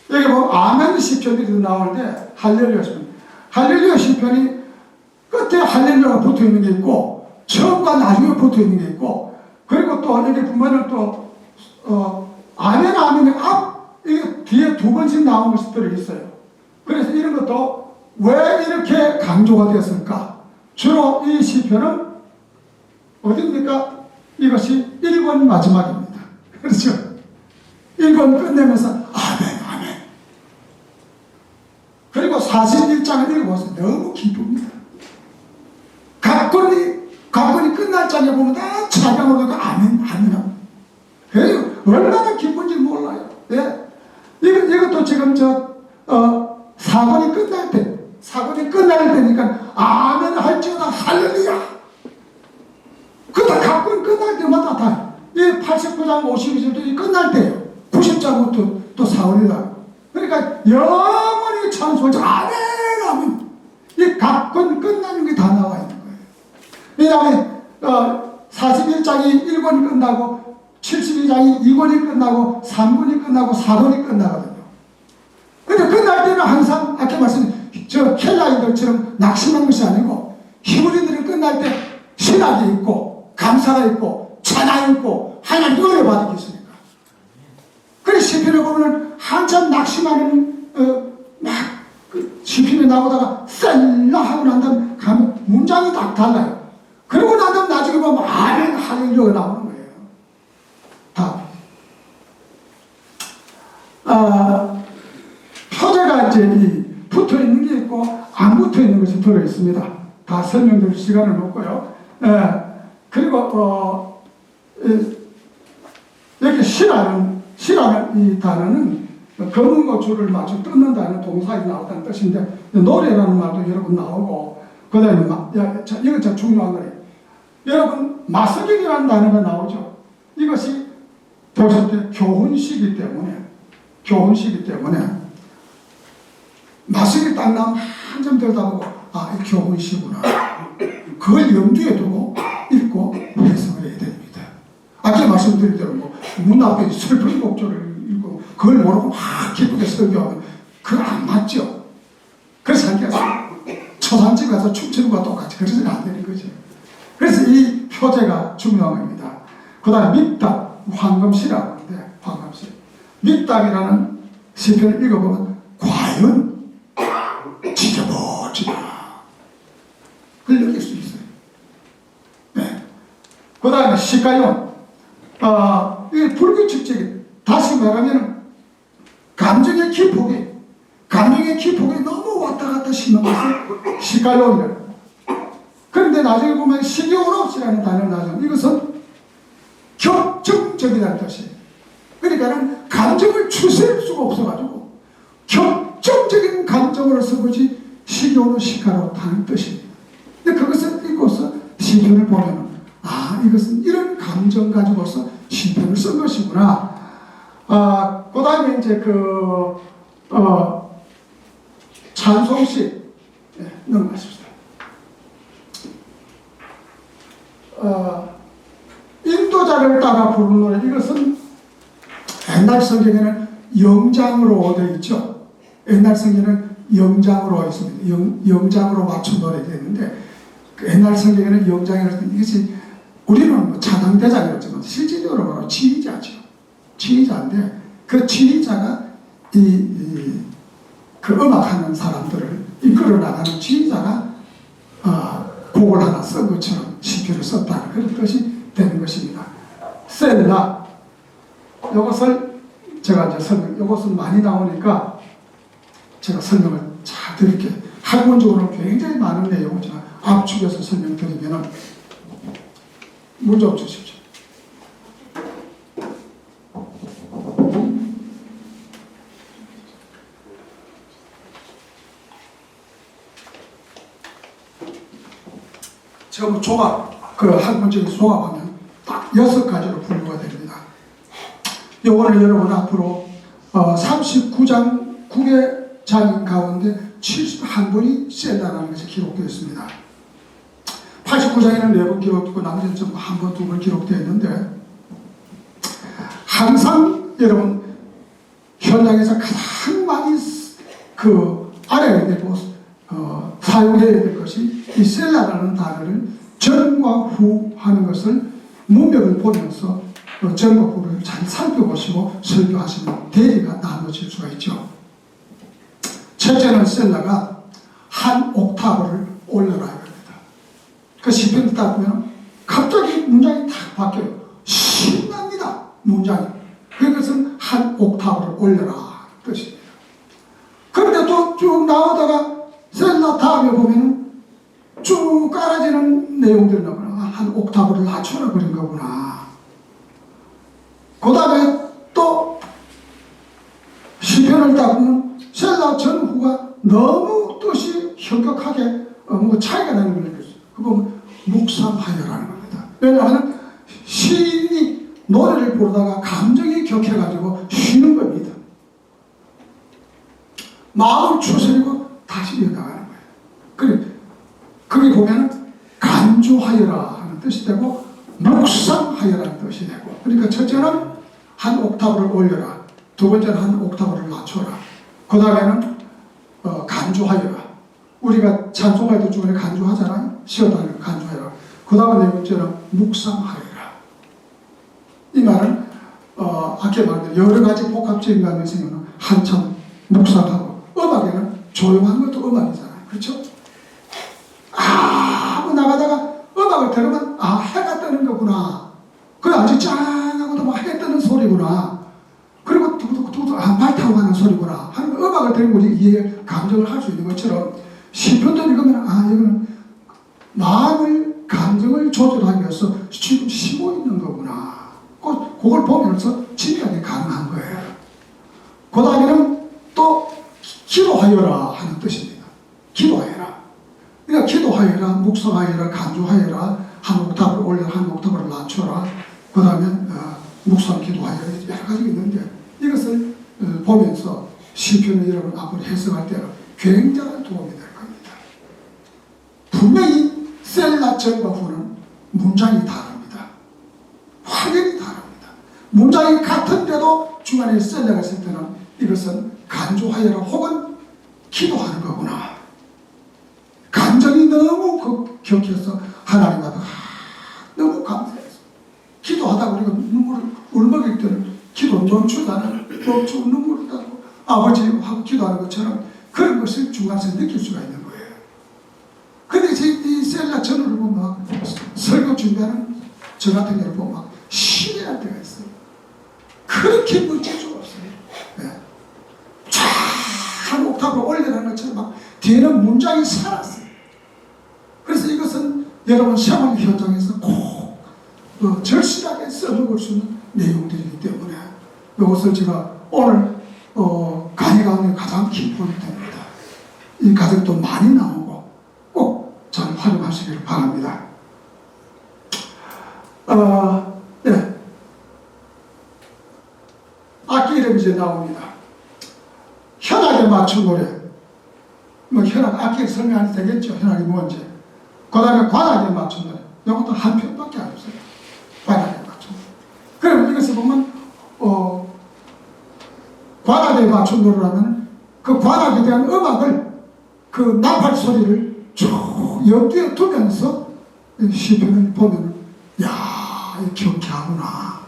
A: 여기 보면 아멘 시편이 나올 때 할렐루야 시편. 할렐루야 시편이 끝에 할렐루야가 붙어 있는 게 있고 처음과 나중에 붙어 있는 게 있고 그리고 또 여기 보면은 또 아멘 아멘의 앞 이게 뒤에 2번씩 나온 것이 들어있어요. 그래서 이런 것도 왜 이렇게 강조가 되었을까? 주로 이 시편은 어디입니까? 이것이 1권 마지막입니다. 그렇죠? 1권 끝내면서 아멘 아멘. 그리고 41장을 읽어보세요. 너무 기쁩니다. 각권이 끝날 장에 보면 다 찬양으로 아멘 아멘. 그래요. 얼마나 기쁜지 몰라요. 예. 이것도 지금 사건이 끝날 때니까 아멘 할지어다 할렐루야. 그다 각권 끝날 때마다 다 이 89장 52절도 끝날 때예요. 90장부터 또 사월이다. 그러니까 영원히 찬송하죠. 아멘 아멘. 이 각권 끝나는 게 다 나와 있는 거예요. 그 다음에 41장이 1권이 끝나고 72장이 2권이 끝나고 3권이 끝나고 4권이 끝나거든요. 근데 끝날 때는 항상 아까 말씀드린 저 켈라인들처럼 낙심한 것이 아니고 히브리들은 끝날 때 신학이 있고 감사가 있고 찬양이 있고 하나님 은혜 받은 게 있으니까. 그래서 시편을 보면 한참 낙심하는 시편이 나오다가 셀라 하고 난 다음에 가면 문장이 딱 달라요. 그러고 난 다음에 나중에 보면 아멘 할렐루야가 나오는 거예요. 다. 표제가 이제 붙어 있는 게 있고 안 붙어 있는 것이 들어 있습니다. 다 설명드릴 시간을 놓고요. 그리고 여기 시라는 이 단어는 검은 고추를 마주 뜯는다는 동사에 나왔다는 뜻인데 노래라는 말도 여러분 나오고 그 다음에 이건 참 중요한 거예요. 여러분 마스격이라는 단어가 나오죠. 이것이 보실 때 교훈시기 때문에 낭낭 한점 들여다보고 이 교훈시구나. 그걸 염두에 두고 읽고 해석을 해야 됩니다. 아까 말씀드린 대로 문 앞에 슬픈 곡조를 읽고 그걸 모르고 막 기쁘게 설교하면 그거 안 맞죠. 그래서 하겠어요. 초상집 가서 춤추는 것과 똑같이 그래서는 안 되는 거죠. 그래서 이 표제가 중요한 겁니다. 그 다음에 밑답, 황금시라고 하는데 황금시. 밑답이라는 시편을 읽어보면 과연 지켜보지마 그걸 느낄 수 있어요. 네. 그 다음에 시가용. 이 불규칙적인, 다시 말하면 감정의 기폭이 너무 왔다 갔다 심한 것을 시가용이라고. 그런데 나중에 보면 시기오롭시라는 단어를 나중에 이것은 격정적이라는 뜻이에요. 그러니까는 감정을 추스릴 수가 없어가지고 격정적인 감정으로 써보지 시기오로 시가롭다는 뜻입니다. 근데 그것을 읽고서 시편을 보면 이것은 이런 감정 가지고서 시편을 쓴 것이구나. 그 다음에 이제 찬송시 넘어가십시다. 인도자를 따라 부르는 노래, 이것은 옛날 성경에는 영장으로 되어 있죠. 옛날 성경에는 영장으로 있습니다. 영장으로 맞춘 노래가 있는데 옛날 성경에는 영장이라고 이것이 우리는 뭐 차당대장이라고 했지만 실질적으로 바로 지휘자죠. 지휘자인데 그 지휘자가 그 음악하는 사람들을 이끌어 나가는 지휘자가 곡을 하나 쓴 것처럼 시편을 썼다는 그런 뜻이 되는 것입니다. 셀라, 이것을 제가 이제 이것은 많이 나오니까 제가 설명을 잘 드릴게요. 학문적으로 굉장히 많은 내용을 제가 압축해서 설명드리면 문 좀 주십시오. 지금 조각, 그 학문적인 조각하면 딱 6가지로 분류가 됩니다. 요거는 여러분 앞으로 39장 9개 장 가운데 71번이 셀라라는 것이 기록되어 있습니다. 89장에는 4번 기록되고 나머지는 전부 1번, 2번 기록되어 있는데 항상 여러분 현장에서 가장 많이 알아야 되고 사용해야 될 것이 이 셀라라는 단어를 전과 후 하는 것을 문맥을 보면서 전과 후를 잘 살펴보시고 설교하시면 대리가 나눠질 수가 있죠. 첫째는 셀라가 한 옥타브를 올려라 합니다. 그 시편을 딱 보면 갑자기 문장이 탁 바뀌어요. 신납니다. 문장이. 그것은 한 옥타브를 올려라 뜻입니다. 그런데 또 쭉 나오다가 셀라 다음에 보면은 쭉 깔아지는 내용들이 나오구나. 한 옥타브를 낮춰라 그런 거구나. 그 다음에 또 시편을 딱 보면 셀라 전후가 너무 뜻이 현격하게 차이가 나는 걸 느꼈어요. 그거 묵상하여라는 겁니다. 왜냐하면 시인이 노래를 부르다가 감정이 격해가지고 쉬는 겁니다. 마음을 추스리고 다시 이어나가는 거예요. 그래, 거기 보면 간주하여라 하는 뜻이 되고 묵상하여라는 뜻이 되고, 그러니까 첫째는 한 옥타브를 올려라, 두 번째는 한 옥타브를 낮춰라, 그 다음에는 간주하여라. 우리가 찬송할 때 중간에 간주하잖아요. 쉬었다는 간주하여라. 그 다음에 네 번째는 묵상하여라. 이 말은 아까 말한 여러 가지 복합적인 감이 생기면 한참 묵상하고, 음악에는 조용한 것도 음악이잖아요. 그렇죠? 하고 나가다가 음악을 들으면 해가 뜨는 거구나. 그래 아주 짱하고도 막 해 뜨는 소리구나. 그리고 두구두구 말 타고 가는 소리구나 하는 음악을 들으면 우리 이해 감정을 할 수 있는 것처럼 시편도 읽으면 이거는 마음을 감정을 조절하기 위해서 지금 쉬고 있는 거구나. 그걸 보면서 진리하게 가능한 거예요. 그 다음에는 또 기도하여라 하는 뜻입니다. 기도하여라. 그러니까 기도하여라, 묵상하여라, 간주하여라, 한 옥탑을 올려라, 한 옥탑을 낮춰라, 그 다음에 묵상, 기도하여라, 여러 가지가 있는데 이것을 보면서 시편을 여러분 앞으로 해석할 때는 굉장한 도움이 될 겁니다. 분명히 셀라 전과 후는 문장이 다릅니다. 확연히 다릅니다. 문장이 같은데도 중간에 셀라가 있을 때는 이것은 간주하여라 혹은 기도하는 거구나. 감정이 너무 격해서 하나님 앞에 너무 감사해서 기도하다가 우리가 눈물을 울먹일 때는 기도 멈추다는 멈추고 눈물을 닦고 아버지하고 기도하는 것처럼 그런 것을 중간에서 느낄 수가 있는 거예요. 근데 이 셀라 전을 보면 막 설교 준비하는 저 같은 경우를 보면 막 신이랄 때가 있어요. 그렇게 멋질 수가 없어요. 네. 쫙 옥탑으로 올려라는 것처럼 막 뒤에는 문장이 살았어요. 그래서 이것은 여러분 생활 현장에서 꼭 절실하게 써먹을 수 있는 내용들이기 때문에 이것을 제가 오늘 강의 가운데 가장 큰 포인트입니다. 이 가정도 많이 나오고 꼭 잘 활용하시기를 바랍니다. 네. 악기 이름이 이제 나옵니다. 현악에 맞춘 노래. 뭐 현악, 악기를 설명 안 해도 되겠죠. 현악이 뭔지. 그 다음에 관악에 맞춘 노래. 이것도 한 편밖에 안 없어요. 관악에 맞춘 노래. 그러면 이것을 보면 관악에 맞춘 노래라면 그 관악에 대한 음악을 그 나팔 소리를 쭉 염두에 두면서 시편을 보면 야, 경쾌하구나,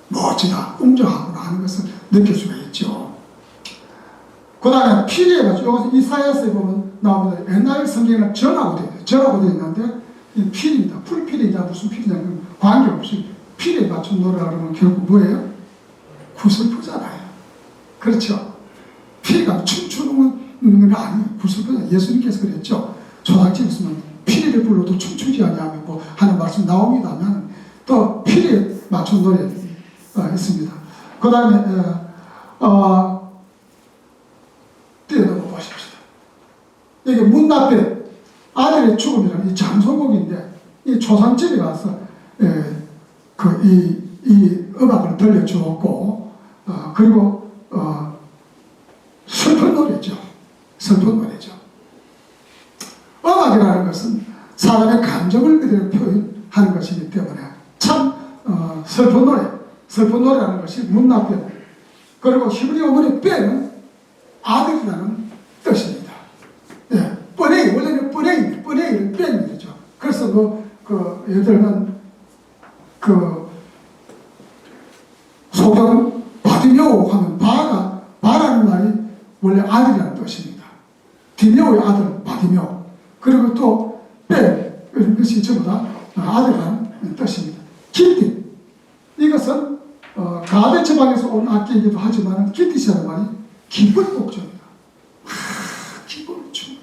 A: 멋지다, 웅장하구나 하는 것을 느낄 수가 있죠. 그 다음에 피리에 맞춰. 여기서 이사야서에 보면 나옵니다. 옛날 성경에는 전하고 되어 있어요. 전하고 되어 있는데 이 피리입니다. 풀피리냐 무슨 피리냐 관계없이 피리에 맞춘 노래라 그러면 결국 뭐예요? 구슬프잖아요. 그렇죠? 피리가 춤추는 건 아니에요. 구슬프잖아요. 예수님께서 그랬죠. 초상집 있으면 피리를 불러도 춤추지 아니하면 뭐 하는 말씀 나옵니다만 또 피리에 맞춘 노래 있습니다. 그 다음에 뛰어넘어 보십시다. 이게 문나빼 아들의 죽음이라는 이 장송곡인데 이 초상집에 가서 이 음악을 들려주었고 그리고 슬픈 노래죠. 슬픈 노래죠. 음악이라는 것은 사람의 감정을 그대로 표현하는 것이기 때문에 참 슬픈 노래라는 것이 문나빼. 그리고 히브리어 어머니 빼는 아들이라는 뜻입니다. 예, 뻔해이, 원래는 뻔해이를 빼는 거죠. 그래서 예를 들면 소경 바디메오 하면 바라는 말이 원래 아들이라는 뜻입니다. 디메오의 아들 바디메오. 그리고 또 빼, 이런 것이 전부 다 아들이라는 뜻입니다. 기띠, 이것은 가데 지방에서 온 악기이기도 하지만 기띠시라는 말이 기쁜 목적입니다. 기쁜 춤.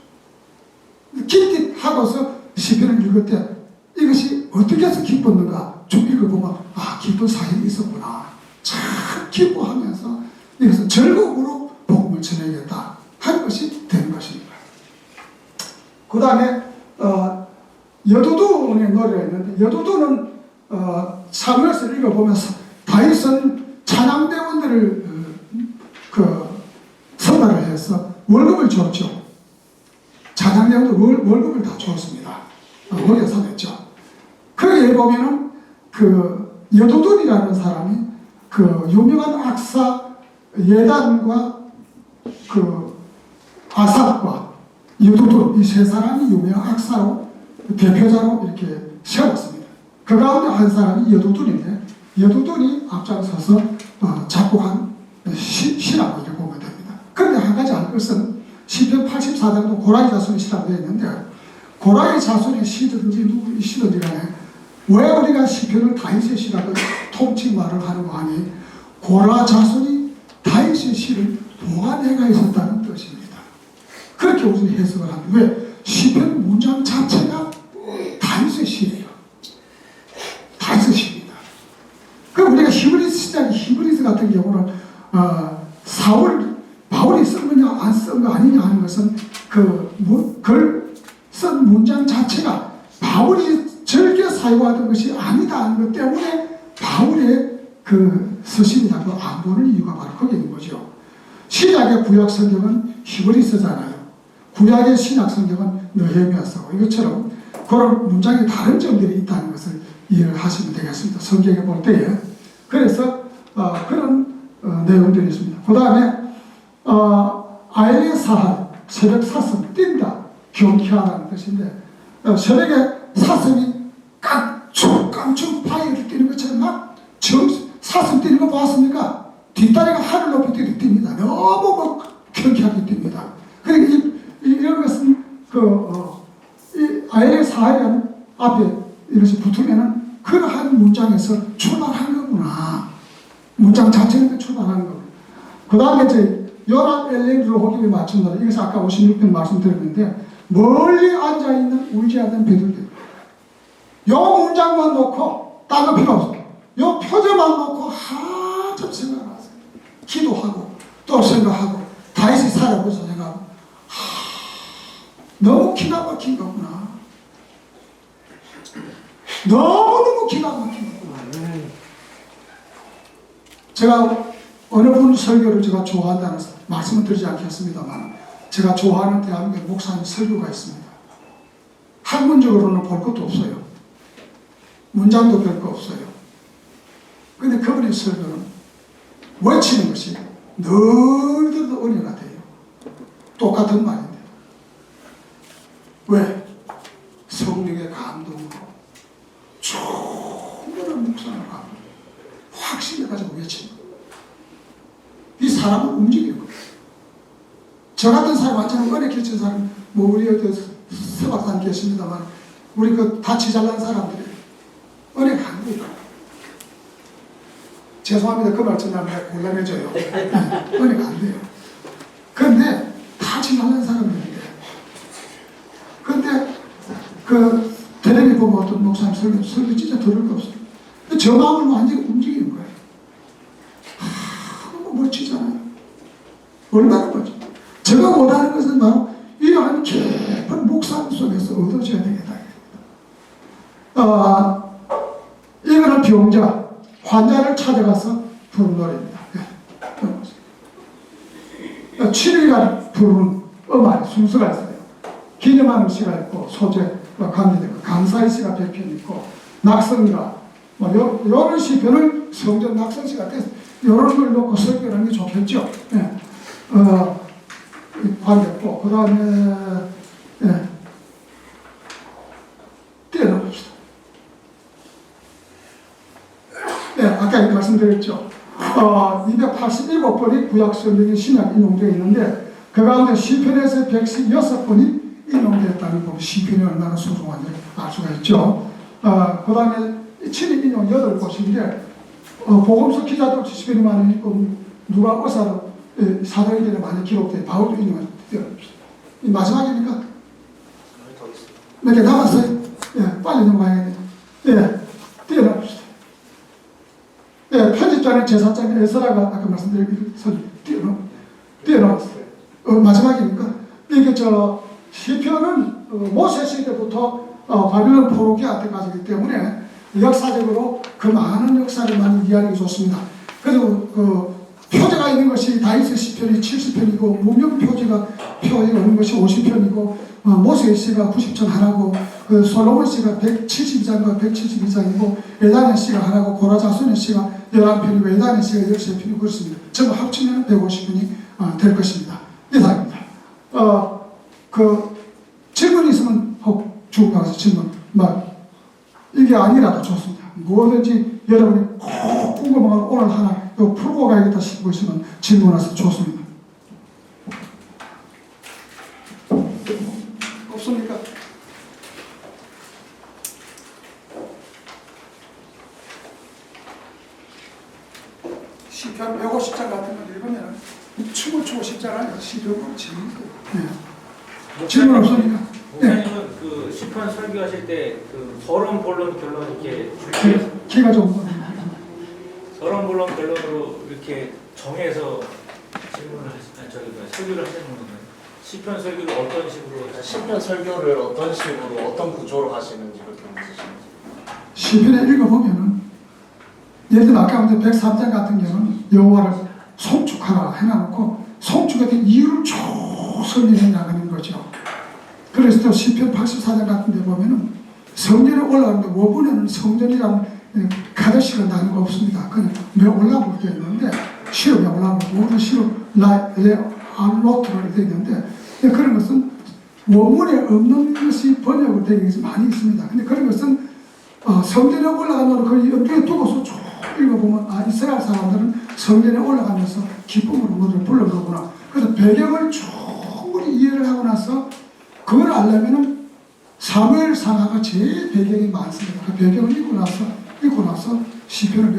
A: 기띠 하고서 시편을 읽을 때 이것이 어떻게 해서 기뻤는가 좀 읽어보면 기쁜 사연이 있었구나. 참 기뻐하면서 이것은 즐거움으로 복음을 전해야겠다 하는 것이 되는 것입니다. 그 다음에 여두두의 노래가 있는데 여두두는 사무엘서를 읽어보면서 다윗은 찬양대원들을 선발을 해서 월급을 줬죠. 찬양대원들 월급을 다 줬습니다. 월급 사냈죠. 거기에 보면은 여두둔이라는 사람이 유명한 악사 예단과 아삽과 여두둔 이 세 사람이 유명한 악사로 대표자로 이렇게 세웠습니다. 그 가운데 한 사람이 여두둔인데 여두둔이 앞장서서 작곡한 시라고 이렇게 보면 됩니다. 그런데 한 가지 알 것은 시편 84장도 고라니 자손의 시라고 되어 있는데 고라니 자손의 시든지 누구의 시든지 간에 왜 우리가 시편을 다윗의 시라고 통칭 말을 하는 거 아니 고라 자손이 다윗의 시를 보관해가 있었다는 뜻입니다. 그렇게 우리는 해석을 합니다. 왜? 시편 문장 자체가 다윗의 시예요. 다윗의 시입니다. 그럼 우리가 히브리스 시장 히브리스 같은 경우는 바울이 쓴 거냐 안 쓴 거 아니냐 하는 것은 글 쓴 문장 자체가 바울이 즐겨 사용하던 것이 아니다 하는 것 때문에 바울의 서신이라고 안 보는 이유가 바로 거기 있는 거죠. 신약의 구약 성경은 히브리서잖아요. 구약의 신약 성경은 느헤미야 쓰고 이것처럼 그런 문장이 다른 점들이 있다는 것을 이해를 하시면 되겠습니다. 성경에 볼 때에. 그래서 그런 내용들이 있습니다. 그 다음에 아일의 사할, 새벽 사슴, 뛴다, 경쾌하다는 뜻인데 새벽에 사슴이 깡충깡충 바위를 뛰는 것처럼 막 사슴 뛰는 거 보았습니까? 뒷다리가 하늘 높이 뜁니다. 너무 경쾌하게 뜁니다. 그러니까 이런 것은 이 아일의 사할이라는 앞에 이것이 붙으면은 그러한 문장에서 출발한 거구나. 문장 자체에서 출발한 거구나. 그 다음에 이제 요람 엘렌 로호기에 맞춘 노래. 이것은 아까 56편 말씀드렸는데 멀리 앉아있는 울지 않는 배들들. 요 문장만 놓고 딴 거 필요 없어요. 요 표제만 놓고 한참 생각하세요. 기도하고 또 생각하고 다윗이 살아보서 생각하고 너무 기가 막힌 거구나. 너무너무 기가 막힌 거구나. 제가 어느 분 설교를 제가 좋아한다는 말씀은 드리지 않겠습니다만 제가 좋아하는 대한민국 목사님 설교가 있습니다. 학문적으로는 볼 것도 없어요. 문장도 별 거 없어요. 근데 그분의 설교는 외치는 것이 늘 들어도 은혜가 돼요. 똑같은 말인데. 왜? 성령의 감동으로 충분한 묵상을 하고 확신을 가지고 외치는 거예요. 이 사람을 움직이는 거예요. 저 같은 사람, 완전히 은혜 겹친 사람, 우리 서박산 계십니다만 우리 다치 잘난 사람들이 은혜가 안 돼요. 죄송합니다. 그 말씀 하면 곤란해져요. 은혜가 안 돼요. 그런데 다치 잘난 사람들인데 근데 텔레비 보면 어떤 목사님 설교 진짜 들을 거 없어요. 저 마음을 완전히 움직이는 거예요. 너무 멋지잖아요. 얼마나 멋져. 제가 원하는 것은 바로 이러한 깊은 묵상 속에서 얻어져야 되겠다. 이거는 병자, 환자를 찾아가서 부른 노래입니다. 7일간 부르는 음악 순서가 있어요. 기념하는 시가 있고 소재와 관계되고 감사의 시가 100편 있고 낙성가 이런 시편을 성전 낙성시가 돼서 이런 걸 놓고 설교하는 게 좋겠죠. 예. 관계했고 그 다음에 띄어넣읍시다. 아까 말씀드렸죠. 287번이 구약 성경의 신약 인용되어 있는데 그 가운데 시편에서 116번이 인용되었다는 거 시편이 얼마나 소중한지 알 수가 있죠. 그 다음에 7일 인용 8곳인데 복음서 기자도 시편이 많이 있고 누가 의사도 사도행전에 많이 기록돼 바울도 인용을 띄어납시다. 마지막이니까 몇 개 남았어요? 빨리 넘어가야 돼요. 띄어납시다. 편집자는 제사장인 에스라가 아까 말씀드린 띄어넣었어요. 마지막이니까 이게 시편은 모세 시대부터 바빌론 포로기아 때까지이기 때문에 역사적으로 그 많은 역사를 많이 이해하기 좋습니다. 그리고 표제가 있는 것이 다윗의 시편이 70편이고 무명 표제가 있는 것이 50편이고 모세의 시가 90편 하나고 솔로몬 시가 172장과 172장이고 에단의 시가 하나고 고라자손의 시가 11편이고 에단의 시가 13편이고 그렇습니다. 전부 합치면 150편이 될 것입니다. 이상입니다. 질문이 있으면 혹 주고 가서 질문 이게 아니라도 좋습니다. 뭐든지 여러분이 꼭 궁금한 걸 오늘 하나 풀고 가야겠다 싶고 있으면 질문하셔서 좋습니다. 없습니까? 시편 150장 같은 거 읽으면 춤을 추고 싶잖아요. 시편은 재밌어요. 질문 없습니까?
D: 목사님은 그 시편 설교하실 때 그 서론 본론 결론 이렇게
A: 키가 좀
D: 서론 본론 결론으로 이렇게 정해서 질문을 설교를 하시는 건가요? 시편 설교를 어떤 식으로
B: 시편 설교를 어떤 식으로 어떤 구조로 하시는지 그렇게 묻으시는지.
A: 시편에 읽어보면은 예를 들어 아까 103장 같은 경우는 여호와를 송축하라 해놔놓고 송축에 대한 이유를 쭉 순리해 나가는 거죠. 그래서 또 시편 84장 같은 데 보면은 성전에 올라가는데 원문에는 성전이랑 가르시가 나는 거 없습니다. 그냥 매 올라볼 때 있는데 시험에 올라가면 모든 시험 알로트로 되어 있는데 그런 것은 원문에 없는 것이 번역으로 되어 있는 것이 많이 있습니다. 근데 그런 것은 성전에 올라가는 그 염두에 두고서 쭉 읽어보면 이스라엘 사람들은 성전에 올라가면서 기쁨으로 모두를 부른 거구나. 그래서 배경을 충분히 이해를 하고 나서 그걸 알려면은 사무엘 상하가 제일 배경이 많습니다. 그 배경을 읽고 나서 시편을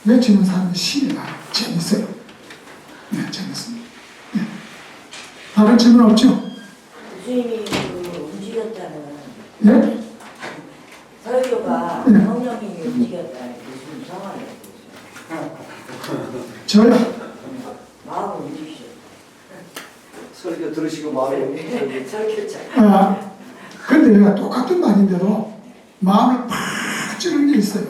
A: 외치는 사람이 신이 나요. 재밌어요. 네, 재밌습니다. 네. 다른 질문 없죠?
E: 교수님이 움직였다는
A: 예?
E: 설교가
A: 네.
E: 성령님이 움직였다는 교수님 성함이 어떠세요?
A: 저요?
E: 마음을 움직이셨어요.
B: 설교 들으시고 마음이
E: 설교자.
A: 근데 똑같은 말인데도 마음을 팍 찌르는 게 있어요.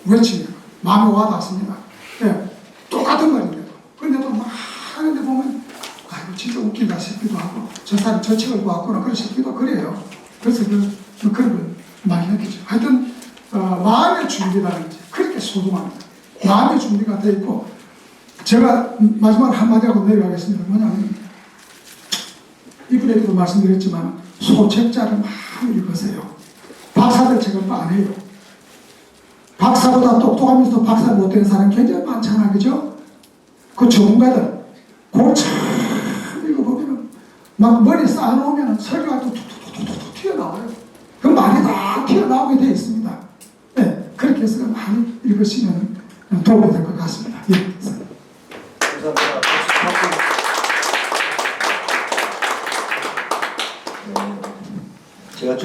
A: 외치면 마음에 와닿습니다. 예, 똑같은 말인데도. 근데도 막 하는데 보면 아이고 진짜 웃기다 싶기도 하고 저 사람 저 책을 보았구나 그런 싶기도 그래요. 그래서 그런 걸 많이 느끼죠. 하여튼 마음의 준비라는지 그렇게 소중합니다. 마음의 준비가 돼 있고 제가 마지막 한마디 하고 내려가겠습니다. 뭐냐면 이분에게도 말씀드렸지만 소책자를 많이 읽으세요. 박사들 책을 안 해요. 박사보다 똑똑하면서 박사 못된 사람 굉장히 많잖아, 그죠? 그 전문가들 그걸 참 읽어보면 막 머리 쌓아놓으면 설교할 때 툭툭툭툭 튀어나와요. 그 말이 다 튀어나오게 되어 있습니다. 네, 그렇게 해서 많이 읽으시면 도움이 될 것 같습니다. 예.
B: 감사합니다.
F: 제가 좀